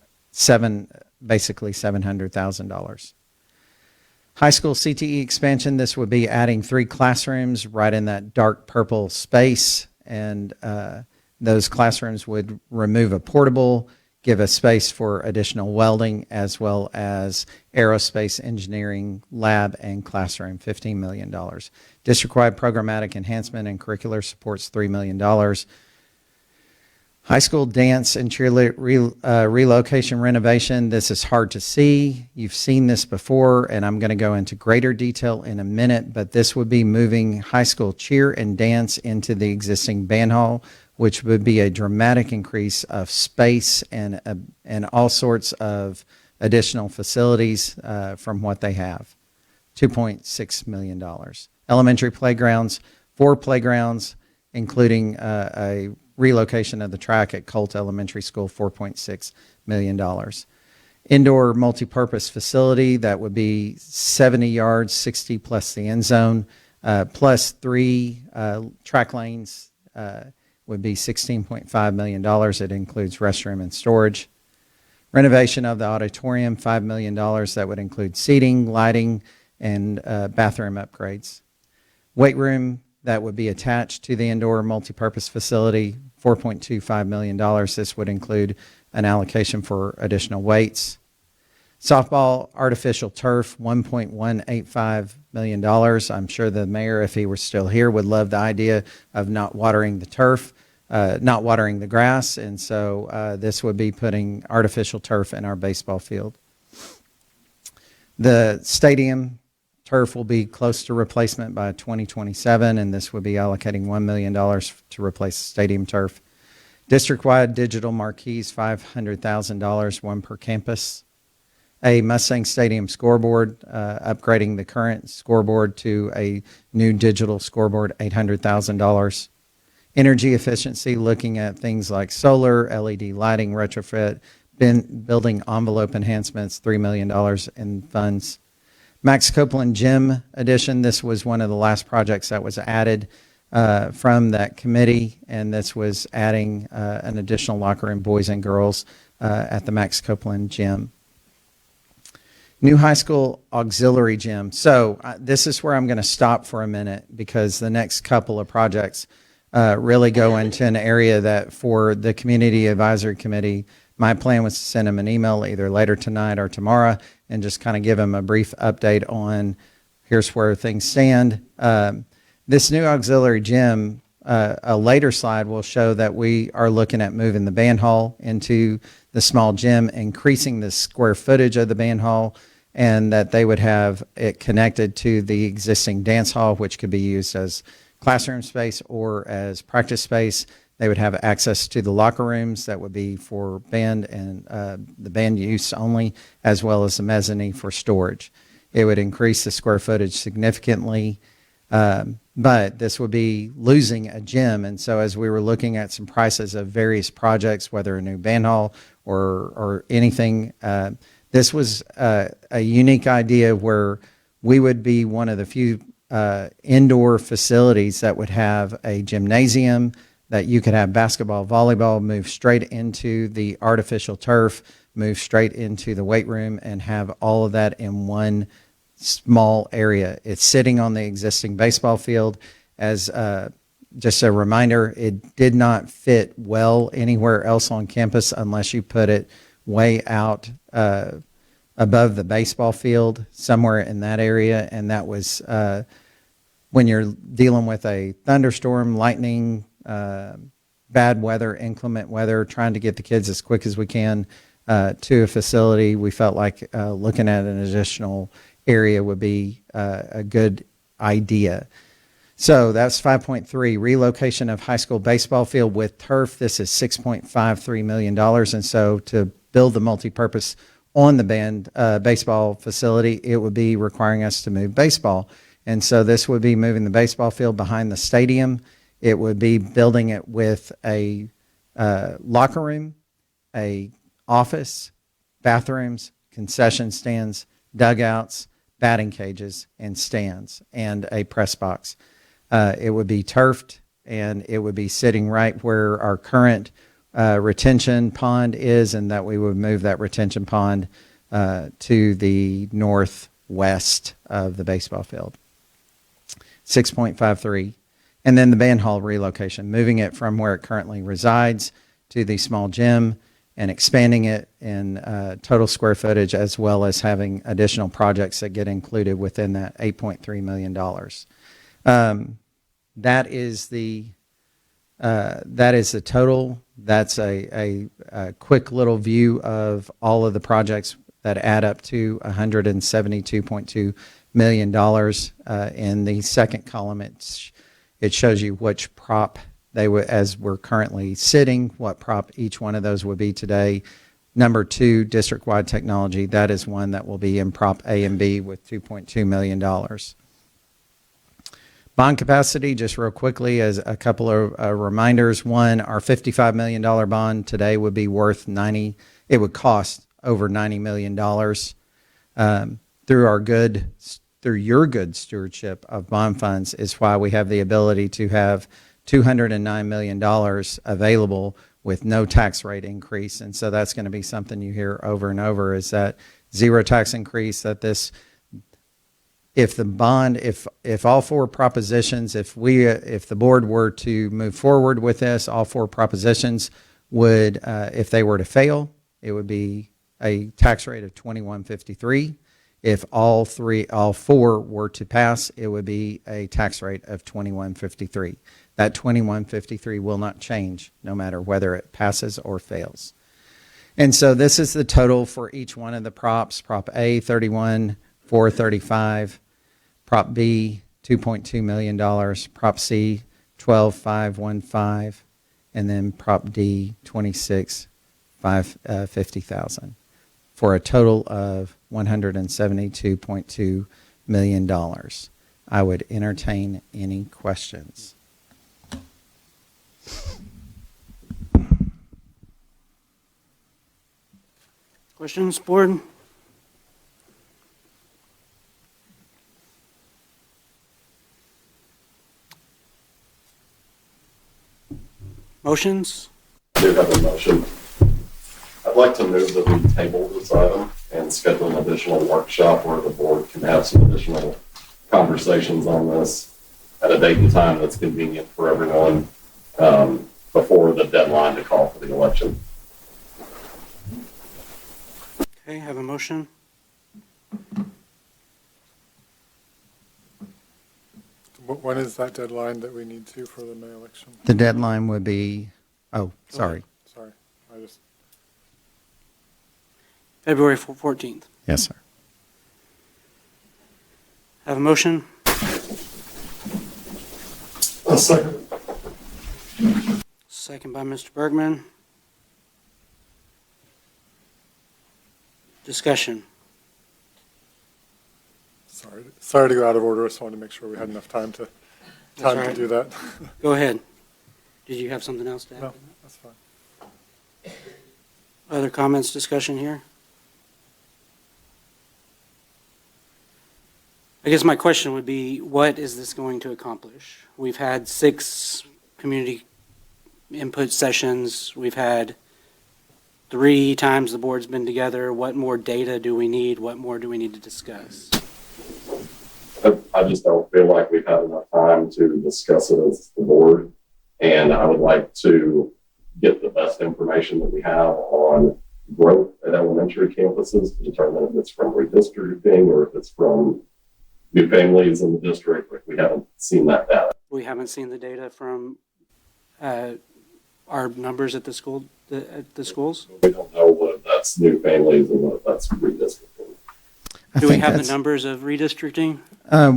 basically $700,000. High school CTE expansion, this would be adding 3 classrooms right in that dark purple space, and those classrooms would remove a portable, give us space for additional welding, as well as aerospace engineering lab and classroom, $15 million. District-wide programmatic enhancement and curricular supports, $3 million. High school dance and cheerleader relocation renovation, this is hard to see. You've seen this before, and I'm going to go into greater detail in a minute, but this would be moving high school cheer and dance into the existing band hall, which would be a dramatic increase of space and all sorts of additional facilities from what they have. $2.6 million. Elementary playgrounds, 4 playgrounds, including a relocation of the track at Colt Elementary School, $4.6 million. Indoor multipurpose facility, that would be 70 yards, 60 plus the end zone, plus 3 track lanes, would be $16.5 million. It includes restroom and storage. Renovation of the auditorium, $5 million. That would include seating, lighting, and bathroom upgrades. Weight room, that would be attached to the indoor multipurpose facility, $4.25 million. This would include an allocation for additional weights. Softball artificial turf, $1.185 million. I'm sure the mayor, if he were still here, would love the idea of not watering the turf, not watering the grass, and so this would be putting artificial turf in our baseball field. The stadium turf will be close to replacement by 2027, and this would be allocating $1 million to replace stadium turf. District-wide digital marquees, $500,000, 1 per campus. A Mustang Stadium scoreboard, upgrading the current scoreboard to a new digital scoreboard, $800,000. Energy efficiency, looking at things like solar, LED lighting, retrofit, building envelope enhancements, $3 million in funds. Max Copeland Gym addition, this was one of the last projects that was added from that committee, and this was adding an additional locker room, boys and girls, at the Max Copeland Gym. New high school auxiliary gym. So this is where I'm going to stop for a minute, because the next couple of projects really go into an area that for the Community Advisory Committee, my plan was to send them an email either later tonight or tomorrow and just kind of give them a brief update on here's where things stand. This new auxiliary gym, a later slide will show that we are looking at moving the band hall into the small gym, increasing the square footage of the band hall, and that they would have it connected to the existing dance hall, which could be used as classroom space or as practice space. They would have access to the locker rooms that would be for band and the band use only, as well as the mezzanine for storage. It would increase the square footage significantly, but this would be losing a gym. And so as we were looking at some prices of various projects, whether a new band hall or anything, this was a unique idea where we would be one of the few indoor facilities that would have a gymnasium, that you could have basketball, volleyball, move straight into the artificial turf, move straight into the weight room, and have all of that in one small area. It's sitting on the existing baseball field. As just a reminder, it did not fit well anywhere else on campus unless you put it way out above the baseball field, somewhere in that area. And that was when you're dealing with a thunderstorm, lightning, bad weather, inclement weather, trying to get the kids as quick as we can to a facility. We felt like looking at an additional area would be a good idea. So that's 5.3. Relocation of high school baseball field with turf. This is $6.53 million. And so to build the multipurpose on the band baseball facility, it would be requiring us to move baseball. And so this would be moving the baseball field behind the stadium. It would be building it with a locker room, a office, bathrooms, concession stands, dugouts, batting cages, and stands, and a press box. It would be turfed, and it would be sitting right where our current retention pond is, and that we would move that retention pond to the northwest of the baseball field. 6.53. And then the band hall relocation, moving it from where it currently resides to the small gym and expanding it in total square footage, as well as having additional projects that get included within that $8.3 million. That is the total. That's a quick little view of all of the projects that add up to $172.2 million. In the second column, it shows you which prop they would, as we're currently sitting, what prop each one of those would be today. Number 2, district-wide technology. That is one that will be in prop A and B with $2.2 million. Bond capacity, just real quickly, as a couple of reminders. One, our $55 million bond today would be worth it would cost over $90 million. Through your good stewardship of bond funds is why we have the ability to have $209 million available with no tax rate increase. And so that's going to be something you hear over and over, is that zero tax increase, that this, if all four propositions, if the board were to move forward with this, all four propositions would, if they were to fail, it would be a tax rate of 21.53. If all four were to pass, it would be a tax rate of 21.53. That 21.53 will not change no matter whether it passes or fails. And so this is the total for each one of the props. Prop A, $31,435. Prop B, $2.2 million. Prop C, $12,515. And then Prop D, $26,550,000. For a total of $172.2 million. I would entertain any questions. Questions, board? Motions? I do have a motion. I'd like to move that we table this item and schedule an additional workshop where the board can have some additional conversations on this at a date and time that's convenient for everyone before the deadline to call for the election. Okay, have a motion. When is that deadline that we need to for the May election? The deadline would be, sorry. Sorry, I just. February 14th. Yes, sir. Have a motion. A second. Second by Mr. Bergman. Discussion. Sorry to go out of order. I just wanted to make sure we had enough time to right. do that. Go ahead. Did you have something else to add? No, that's fine. Other comments, discussion here? I guess my question would be, what is this going to accomplish? We've had 6 community input sessions. We've had 3 times the board's been together. What more data do we need? What more do we need to discuss? I just don't feel like we've had enough time to discuss it as the board, and I would like to get the best information that we have on growth at elementary campuses to determine if it's from redistricting or if it's from new families in the district. Like, we haven't seen that data. We haven't seen the data from our numbers at the school at the schools. We don't know what that's new families and what that's redistricting. Do we think have the that's- numbers of redistricting?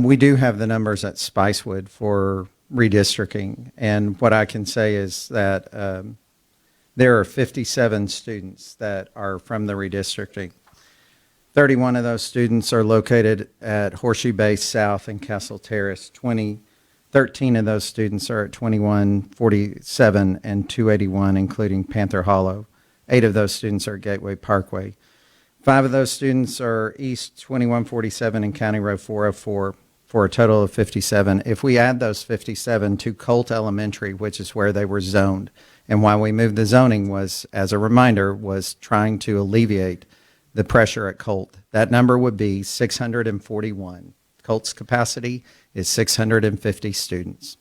We do have the numbers at Spicewood for redistricting, and what I can say is that there are 57 students that are from the redistricting. 31 of those students are located at Horseshoe Bay South and Castle Terrace. 13 of those students are at 2147 and 281, including Panther Hollow. 8 of those students are at Gateway Parkway. 5 of those students are East 2147 and County Road 404 for a total of 57. If we add those 57 to Colt Elementary, which is where they were zoned, and why we moved the zoning was, as a reminder, was trying to alleviate the pressure at Colt. That number would be 641. Colt's capacity is 650 students.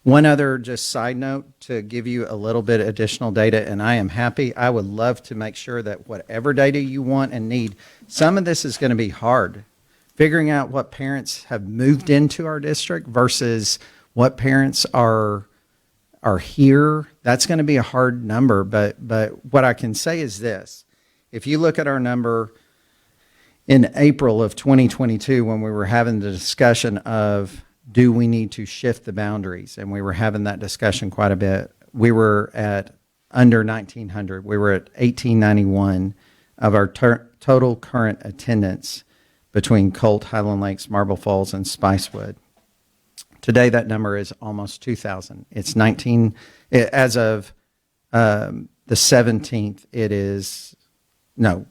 One other just side note to give you a little bit additional data, and I am happy. I would love to make sure that whatever data you want and need, some of this is going to be hard. Figuring out what parents have moved into our district versus what parents are here, that's going to be a hard number. But what I can say is this. If you look at our number in April of 2022, when we were having the discussion of do we need to shift the boundaries, and we were having that discussion quite a bit, we were at under 1,900. We were at 1,891 of our total current attendance between Colt, Highland Lakes, Marble Falls, and Spicewood. Today, that number is almost 2,000. It's 19, as of the 17th, it is, no,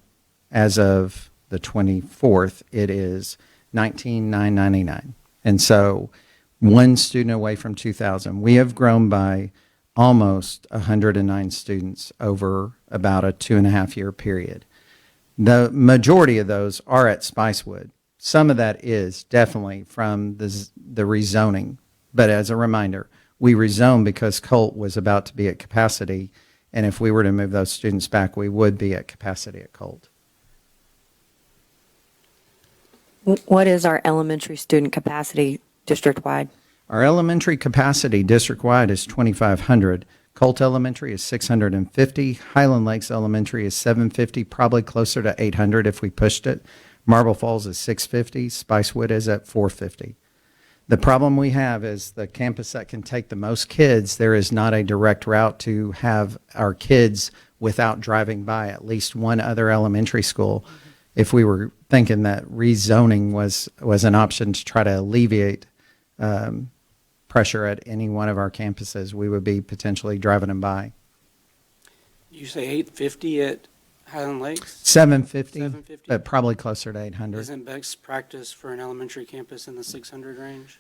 as of the 24th, it is 19,999. And so one student away from 2,000. We have grown by almost 109 students over about a 2.5-year period. The majority of those are at Spicewood. Some of that is definitely from the rezoning. But as a reminder, we rezoned because Colt was about to be at capacity. And if we were to move those students back, we would be at capacity at Colt. What is our elementary student capacity district-wide? Our elementary capacity district-wide is 2,500. Colt Elementary is 650. Highland Lakes Elementary is 750, probably closer to 800 if we pushed it. Marble Falls is 650. Spicewood is at 450. The problem we have is the campus that can take the most kids, there is not a direct route to have our kids without driving by at least one other elementary school. If we were thinking that rezoning was an option to try to alleviate pressure at any one of our campuses, we would be potentially driving them by. You say 850 at Highland Lakes? 750, 750? but probably closer to 800. Isn't best practice for an elementary campus in the 600 range?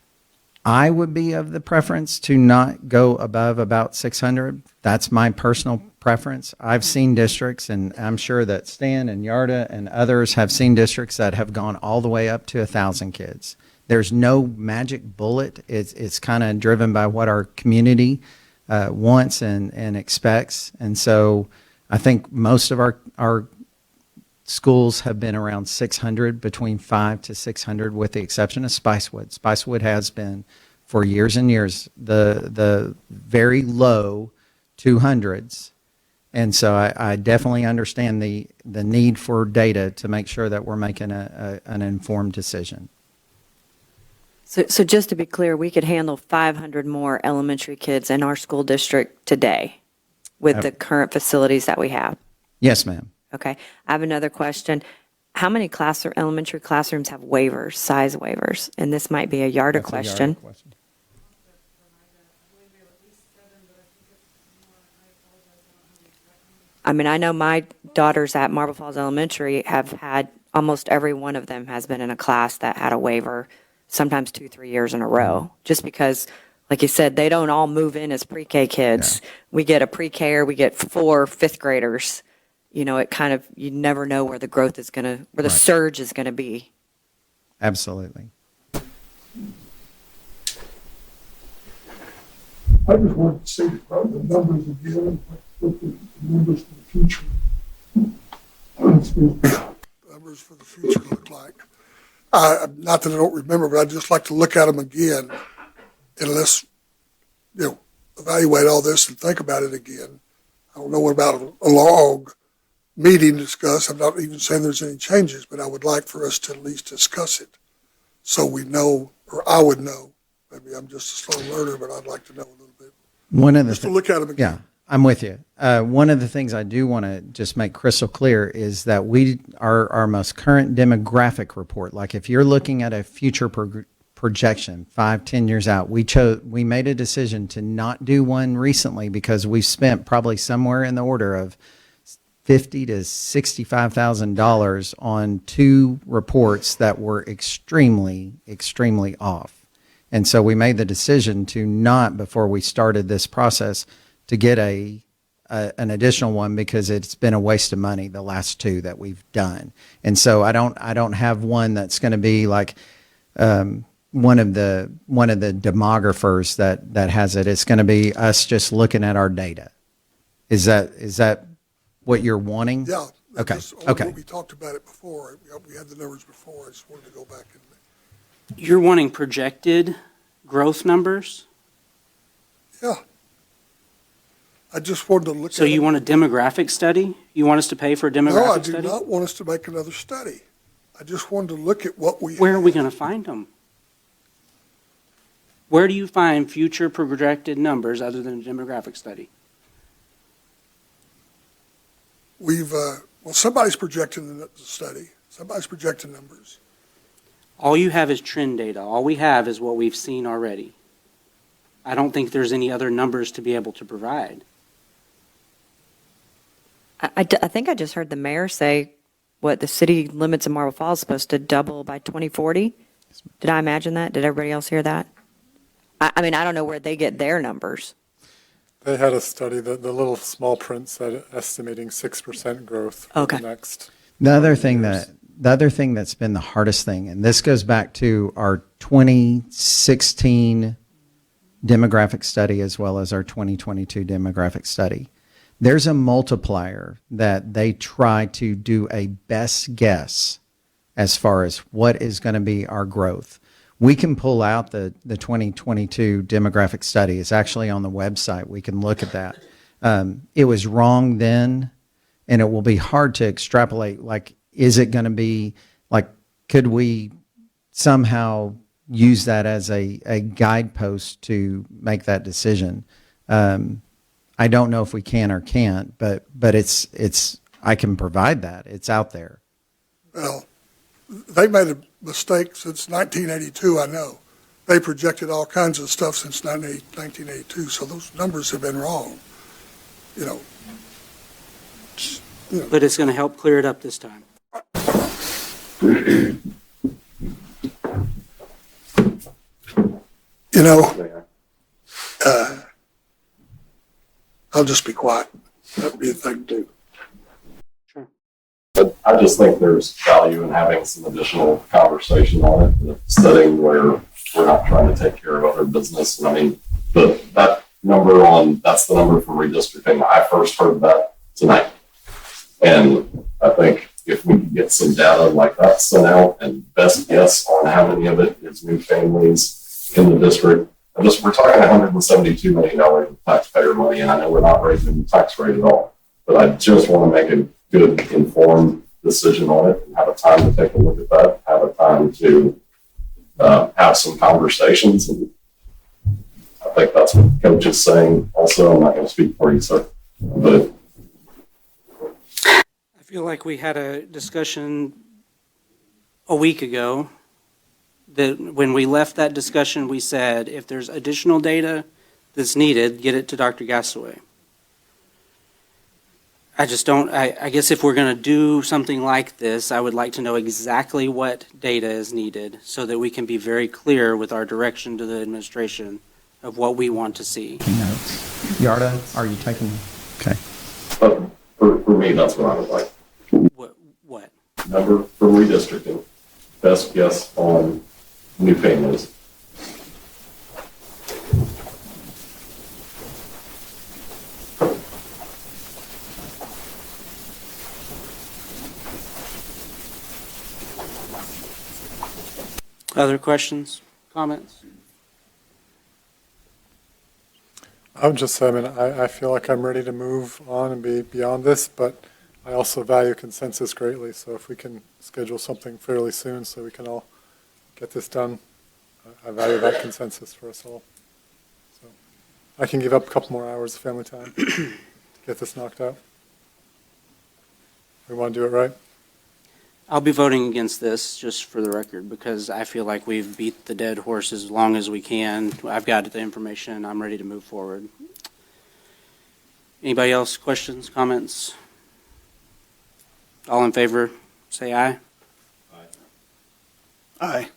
I would be of the preference to not go above about 600. That's my personal preference. I've seen districts, and I'm sure that Stan and Yarda and others have seen districts that have gone all the way up to 1,000 kids. There's no magic bullet. It's kind of driven by what our community wants and expects. And so I think most of our schools have been around 600, between 500 to 600, with the exception of Spicewood. Spicewood has been, for years and years, the very low 200s. And so I definitely understand the need for data to make sure that we're making an informed decision. So just to be clear, we could handle 500 more elementary kids in our school district today with the current facilities that we have? Yes, ma'am. Okay. I have another question. How many elementary classrooms have waivers, size waivers? And this might be a Yarda question. I mean, I know my daughters at Marble Falls Elementary have had, almost every one of them has been in a class that had a waiver, sometimes 2-3 years in a row, just because, like you said, they don't all move in as pre-K kids. Yeah. We get a pre-K, or we get 4 fifth graders. You know, it kind of, you never know where the growth is going to, where the surge is going to be. Absolutely. I just wanted to say the numbers again, what the numbers for the future. Numbers for the future look like. Not that I don't remember, but I'd just like to look at them again, and let's, evaluate all this and think about it again. I don't know what about a log, meeting discuss. I'm not even saying there's any changes, but I would like for us to at least discuss it so we know, or I would know. Maybe I'm just a slow learner, but I'd like to know a little bit. One of the Just to look at them again. Yeah, I'm with you. One of the things I do want to just make crystal clear is that our most current demographic report, like if you're looking at a future projection 5-10 years out, we made a decision to not do one recently because we've spent probably somewhere in the order of $50,000 to $65,000 on 2 reports that were extremely off. And so we made the decision to not, before we started this process, to get an additional one because it's been a waste of money, the last 2 that we've done. And so I don't have one that's going to be like one of the demographers that has it. It's going to be us just looking at our data. Is that what you're wanting? Yeah. Okay. Okay. We talked about it before. We had the numbers before. I just wanted to go back and. You're wanting projected growth numbers? Yeah. I just wanted to look So at you it. want a demographic study? You want us to pay for a demographic No, I do study? not want us to make another study. I just wanted to look at what we Where are we going to find them? Where do you find future projected numbers other than a demographic study? Well, somebody's projecting the study. Somebody's projecting numbers. All you have is trend data. All we have is what we've seen already. I don't think there's any other numbers to be able to provide. I think I just heard the mayor say, what, the city limits of Marble Falls is supposed to double by 2040? Did I imagine that? Did everybody else hear that? I mean, I don't know where they get their numbers. They had a study that the little small print said estimating 6% growth for the next. The other thing that's been the hardest thing, and this goes back to our 2016 demographic study as well as our 2022 demographic study. There's a multiplier that they try to do a best guess as far as what is going to be our growth. We can pull out the 2022 demographic study. It's actually on the website. We can look at that. It was wrong then, and it will be hard to extrapolate. Like, is it going to be, like, could we somehow use that as a guidepost to make that decision? I don't know if we can or can't, but it's I can provide that. It's out there. Well, they made a mistake since 1982, I know. They projected all kinds of stuff since 1982, so those numbers have been wrong. You know. But it's going to help clear it up this time. You know, I'll just be quiet. That'd be the thing to do. But I just think there's value in having some additional conversation on it in a setting where we're not trying to take care of other business. And I mean, that number that's the number for redistricting. I first heard that tonight. And I think if we can get some data like that sent out and best guess on how many of it is new families in the district, we're talking $172 million of taxpayer money. And I know we're not raising the tax rate at all, but I just want to make a good informed decision on it and have a time to take a look at that, have a time to have some conversations. And I think that's what Coach is saying. Also, I'm not going to speak for you, sir, but I feel like we had a discussion a week ago that when we left that discussion, we said, if there's additional data that's needed, get it to Dr. Gasaway. I just don't, I guess if we're going to do something like this, I would like to know exactly what data is needed so that we can be very clear with our direction to the administration of what we want to see. Notes. Yarda, are you taking? Okay. for me, that's what I would like. What? Number for redistricting, best guess on new families. Other questions, comments? I would just say, I mean, I feel like I'm ready to move on and be beyond this, but I also value consensus greatly, so if we can schedule something fairly soon so we can all get this done, I value that consensus for us all. So I can give up a couple more hours of family time to get this knocked out. We want to do it right. I'll be voting against this, just for the record, because I feel like we've beat the dead horse as long as we can. I've got the information. I'm ready to move forward. Anybody else? Questions, comments? All in favor, say aye. Aye.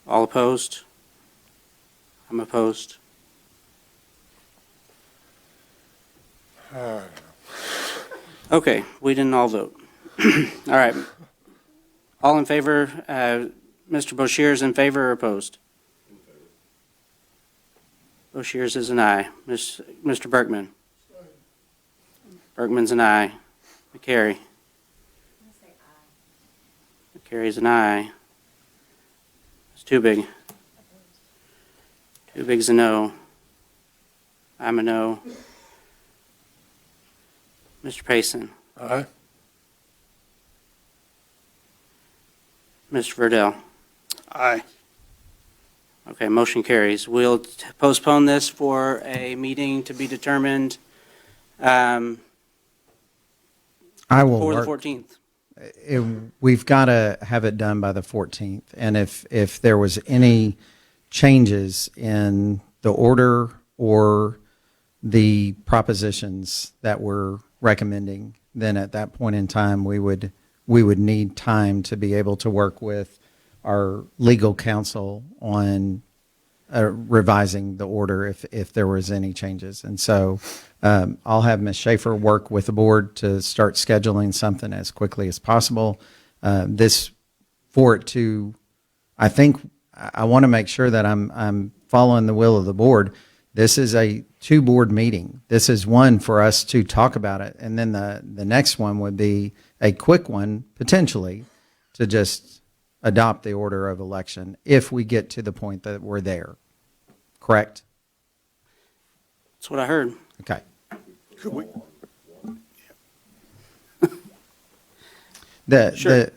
All opposed? I'm opposed. Okay, we didn't all vote. All right. All in favor, Mr. Boshiers in favor or opposed? Boshiers is an aye. Mr. Berkman? Berkman's an aye. McCary? McCary's an aye. It's too big. Too big's a no. I'm a no. Mr. Payson? Aye. Mr. Verdell? Aye. Okay, motion carries. We'll postpone this for a meeting to be determined I will for the work. 14th. We've got to have it done by the 14th. And if there was any changes in the order or the propositions that we're recommending, then at that point in time, we would need time to be able to work with our legal counsel on revising the order if there was any changes. And so I'll have Ms. Schaefer work with the board to start scheduling something as quickly as possible. I think I want to make sure that I'm following the will of the board. This is a two-board meeting. This is one for us to talk about it. And then the next one would be a quick one, potentially, to just adopt the order of election if we get to the point that we're there. Correct? That's what I heard. Okay. Could we, Sure.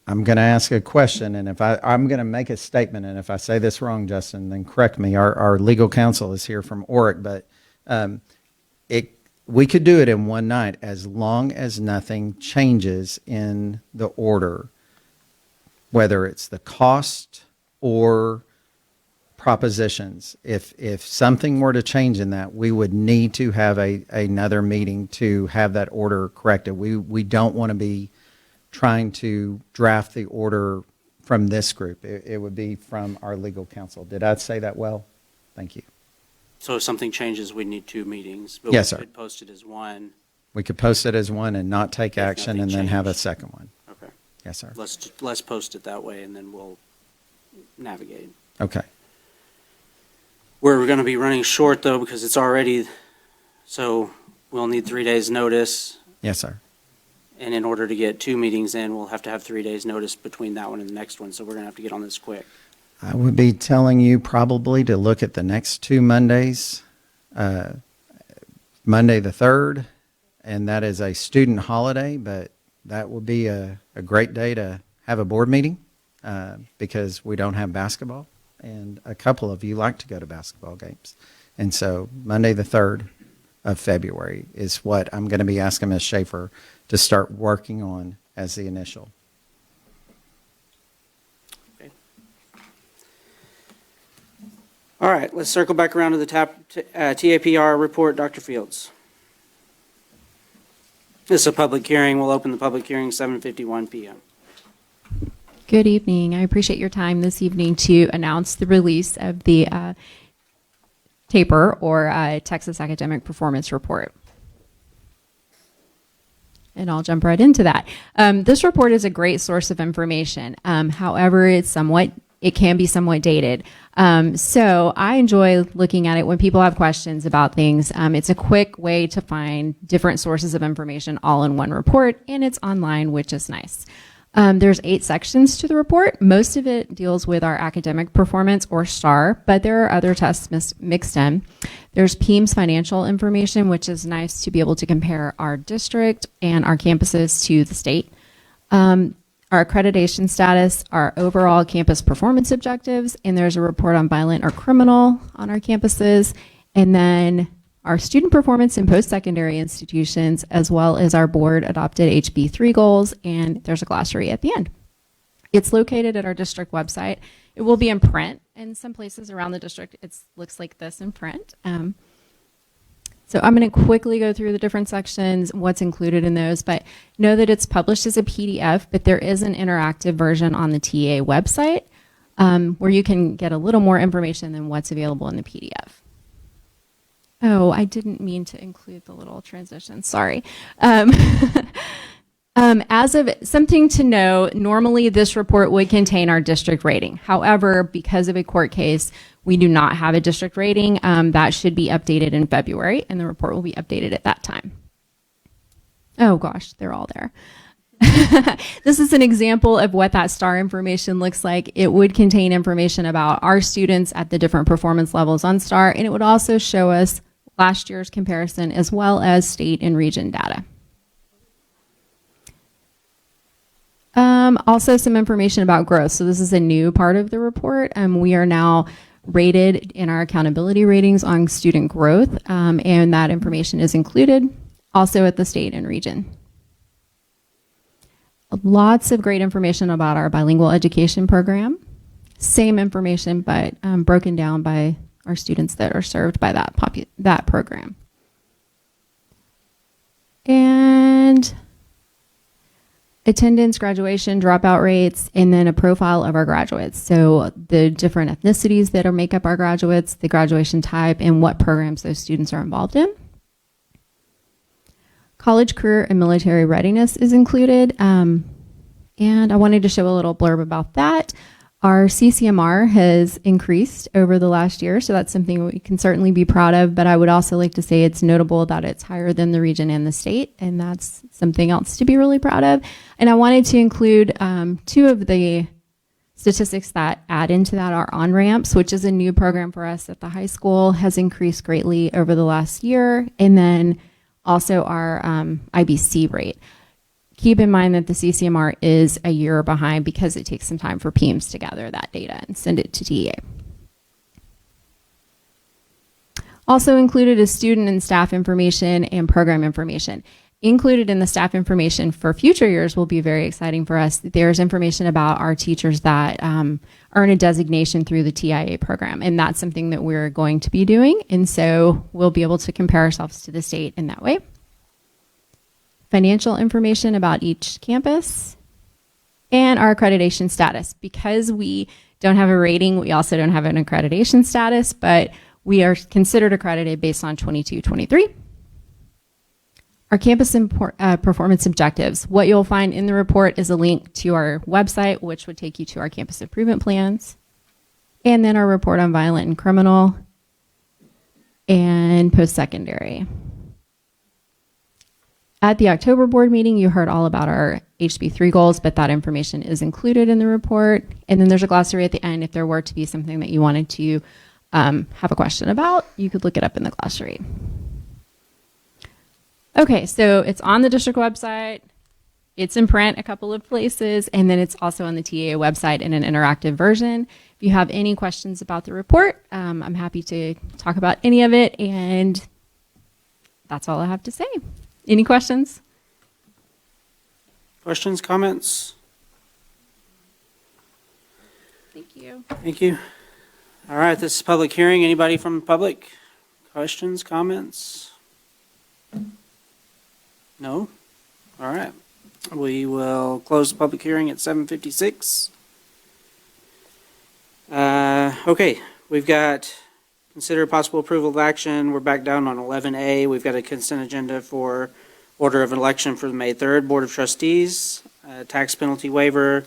I'm going to ask a question, and if I'm going to make a statement, and if I say this wrong, Justin, then correct me. Our legal counsel is here from Oric, but we could do it in one night as long as nothing changes in the order, whether it's the cost or propositions. If something were to change in that, we would need to have another meeting to have that order corrected. We don't want to be trying to draft the order from this group. It would be from our legal counsel. Did I say that well? Thank you. So if something changes, we need two meetings. But Yes, we sir. could post it as one. We could post it as one and not take action and then have a second one. Okay. Yes, sir. Let's post it that way, and then we'll navigate. Okay. We're going to be running short, though, because it's already, so we'll need 3 days' notice. Yes, sir. And in order to get two meetings in, we'll have to have 3 days' notice between that one and the next one. So we're going to have to get on this quick. I would be telling you probably to look at the next two Mondays, Monday the 3rd, and that is a student holiday, but that would be a great day to have a board meeting because we don't have basketball, and a couple of you like to go to basketball games. And so Monday the 3rd of February is what I'm going to be asking Ms. Schaefer to start working on as the initial. All right, let's circle back around to the TAPR report. Dr. Fields. This is a public hearing. We'll open the public hearing 7:51 p.m. Good evening. I appreciate your time this evening to announce the release of the TAPR, or Texas Academic Performance Report. And I'll jump right into that. This report is a great source of information. However, it can be somewhat dated. So I enjoy looking at it when people have questions about things. It's a quick way to find different sources of information all in one report, and it's online, which is nice. There's 8 sections to the report. Most of it deals with our academic performance, or STAR, but there are other tests mixed in. There's PEAMS financial information, which is nice to be able to compare our district and our campuses to the state. Our accreditation status, our overall campus performance objectives, and there's a report on violent or criminal on our campuses, and then our student performance in post-secondary institutions, as well as our board adopted HB3 goals, and there's a glossary at the end. It's located at our district website. It will be in print in some places around the district. It looks like this in print. So I'm going to quickly go through the different sections, what's included in those, but know that it's published as a PDF, but there is an interactive version on the TA website where you can get a little more information than what's available in the PDF. Oh, I didn't mean to include the little transition, sorry. As of something to know, normally this report would contain our district rating. However, because of a court case, we do not have a district rating. That should be updated in February, and the report will be updated at that time. Oh gosh, they're all there. This is an example of what that STAR information looks like. It would contain information about our students at the different performance levels on STAR, and it would also show us last year's comparison as well as state and region data. Also some information about growth. So this is a new part of the report. We are now rated in our accountability ratings on student growth, and that information is included also at the state and region. Lots of great information about our bilingual education program. Same information, but broken down by our students that are served by that program. And attendance, graduation, dropout rates, and then a profile of our graduates. So the different ethnicities that make up our graduates, the graduation type, and what programs those students are involved in. College, career, and military readiness is included. And I wanted to show a little blurb about that. Our CCMR has increased over the last year, so that's something we can certainly be proud of, but I would also like to say it's notable that it's higher than the region and the state, and that's something else to be really proud of. And I wanted to include two of the statistics that add into that. Our on-ramps, which is a new program for us at the high school, has increased greatly over the last year, and then also our IBC rate. Keep in mind that the CCMR is a year behind because it takes some time for PEAMS to gather that data and send it to TA. Also included is student and staff information and program information. Included in the staff information for future years will be very exciting for us. There's information about our teachers that earn a designation through the TIA program, and that's something that we're going to be doing, and so we'll be able to compare ourselves to the state in that way. Financial information about each campus, and our accreditation status. Because we don't have a rating, we also don't have an accreditation status, but we are considered accredited based on 22-23. Our campus performance objectives. What you'll find in the report is a link to our website, which would take you to our campus improvement plans, and then our report on violent and criminal, and post-secondary. At the October board meeting, you heard all about our HB3 goals, but that information is included in the report. And then there's a glossary at the end. If there were to be something that you wanted to have a question about, you could look it up in the glossary. Okay, so it's on the district website. It's in print a couple of places, and then it's also on the TAA website in an interactive version. If you have any questions about the report, I'm happy to talk about any of it, and that's all I have to say. Any questions? Questions, comments? Thank you. Thank you. All right, this is public hearing. Anybody from the public? Questions, comments? No? All right. We will close the public hearing at 7:56. Okay, we've got consider possible approval of action. We're back down on 11A. We've got a consent agenda for order of election for the May 3rd Board of Trustees, tax penalty waiver,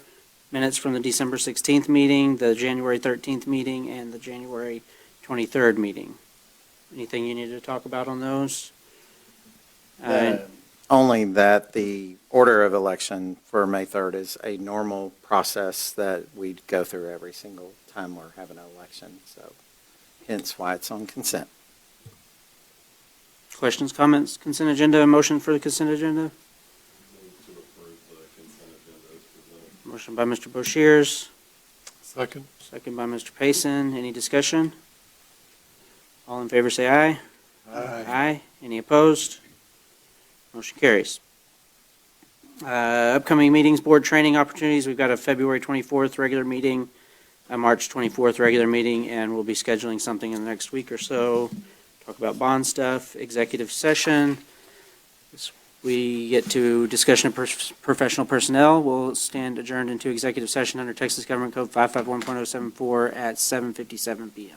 minutes from the December 16th meeting, the January 13th meeting, and the January 23rd meeting. Anything you need to talk about on those? Only that the order of election for May 3rd is a normal process that we go through every single time we're having an election. So hence why it's on consent. Questions, comments, consent agenda, motion for the consent agenda? Motion by Mr. Boshiers, Second. second by Mr. Payson. Any discussion? All in favor say aye. Aye. Aye. Any opposed? Motion carries. Upcoming meetings, board training opportunities. We've got a February 24th regular meeting, a March 24th regular meeting, and we'll be scheduling something in the next week or so. Talk about bond stuff, executive session. We get to discussion of professional personnel. We'll stand adjourned into executive session under Texas Government Code 551.074 at 7:57 p.m.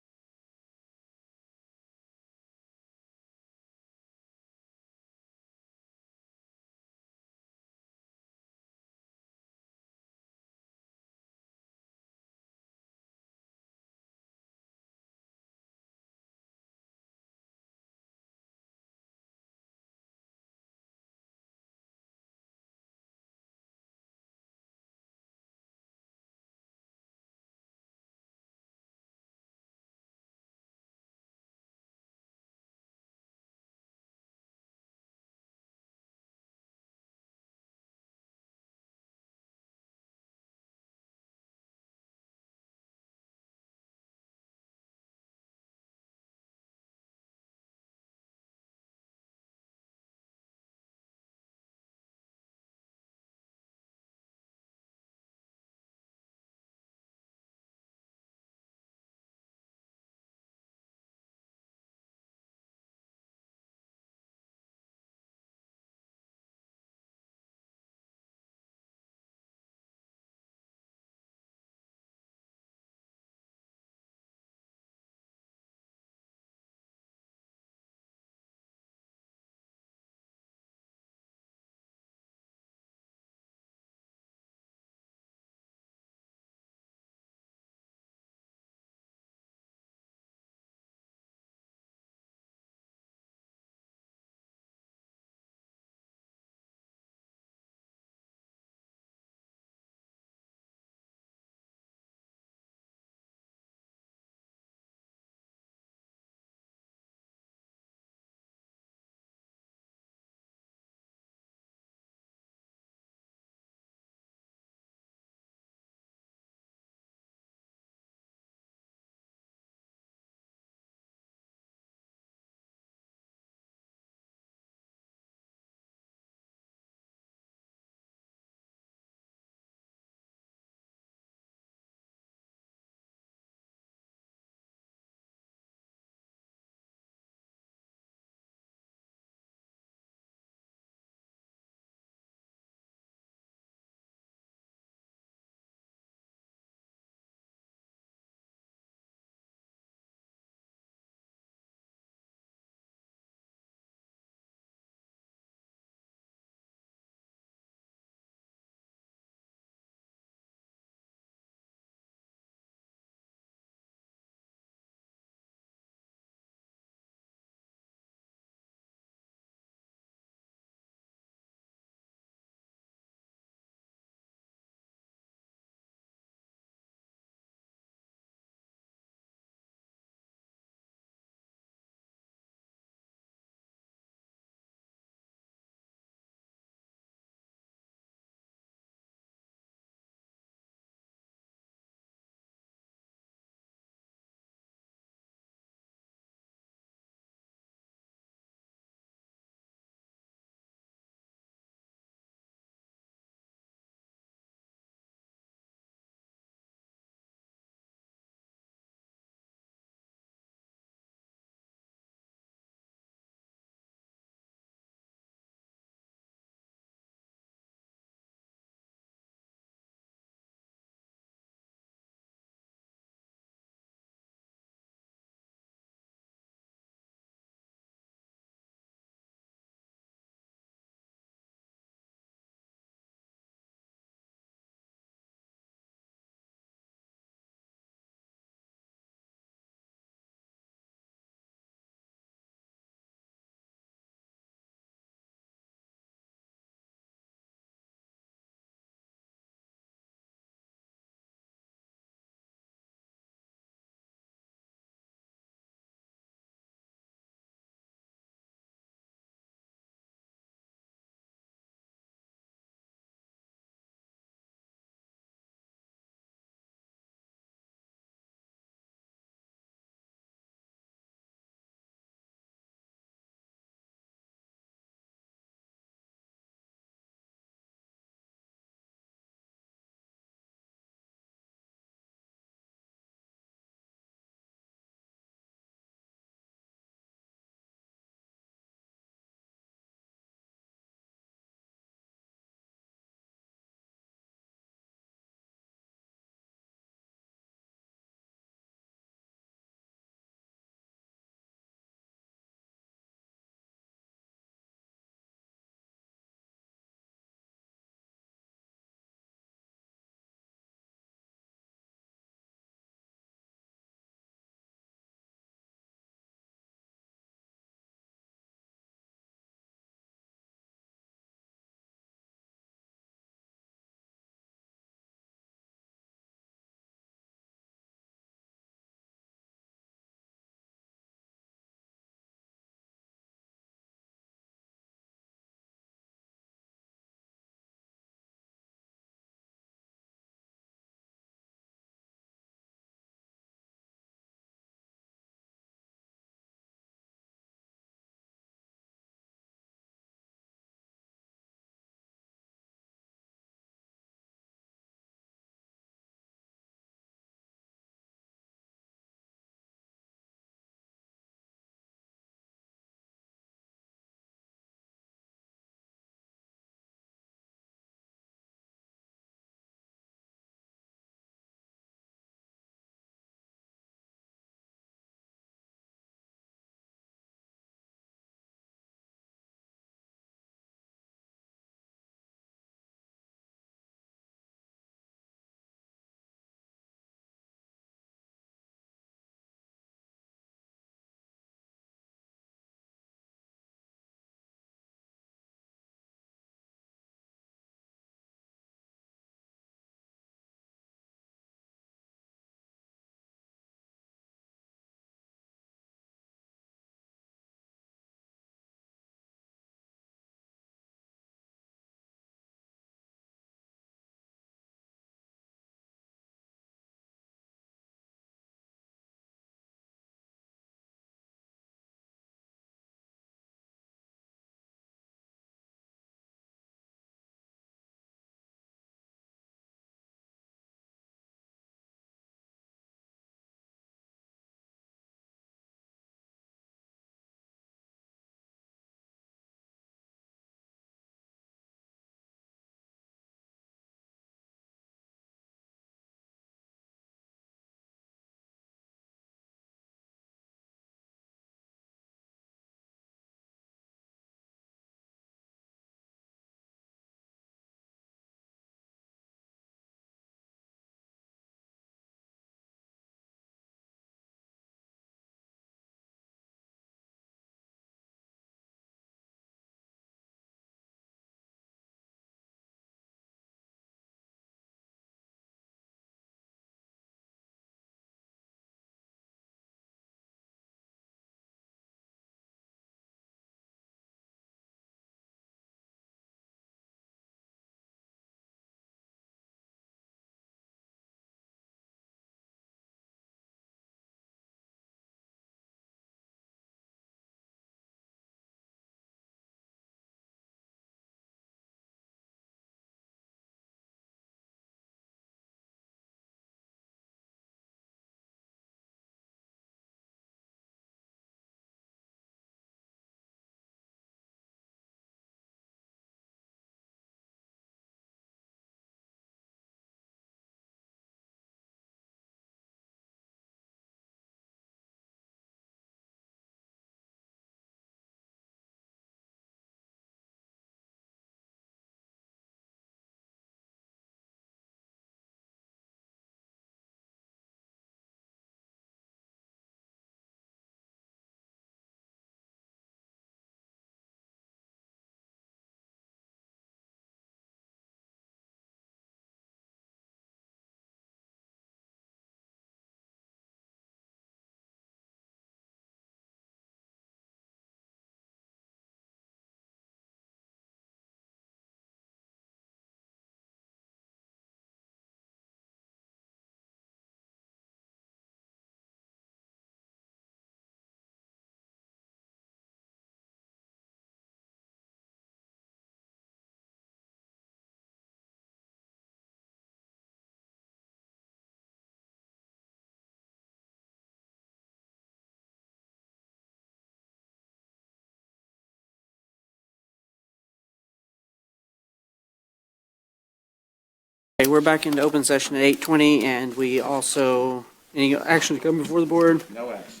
Okay, we're back into open session at 8:20, and we also, any action to come before the board? No action.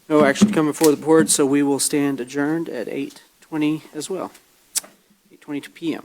No action to come before the board, so we will stand adjourned at 8:20 as well, 8:22 p.m.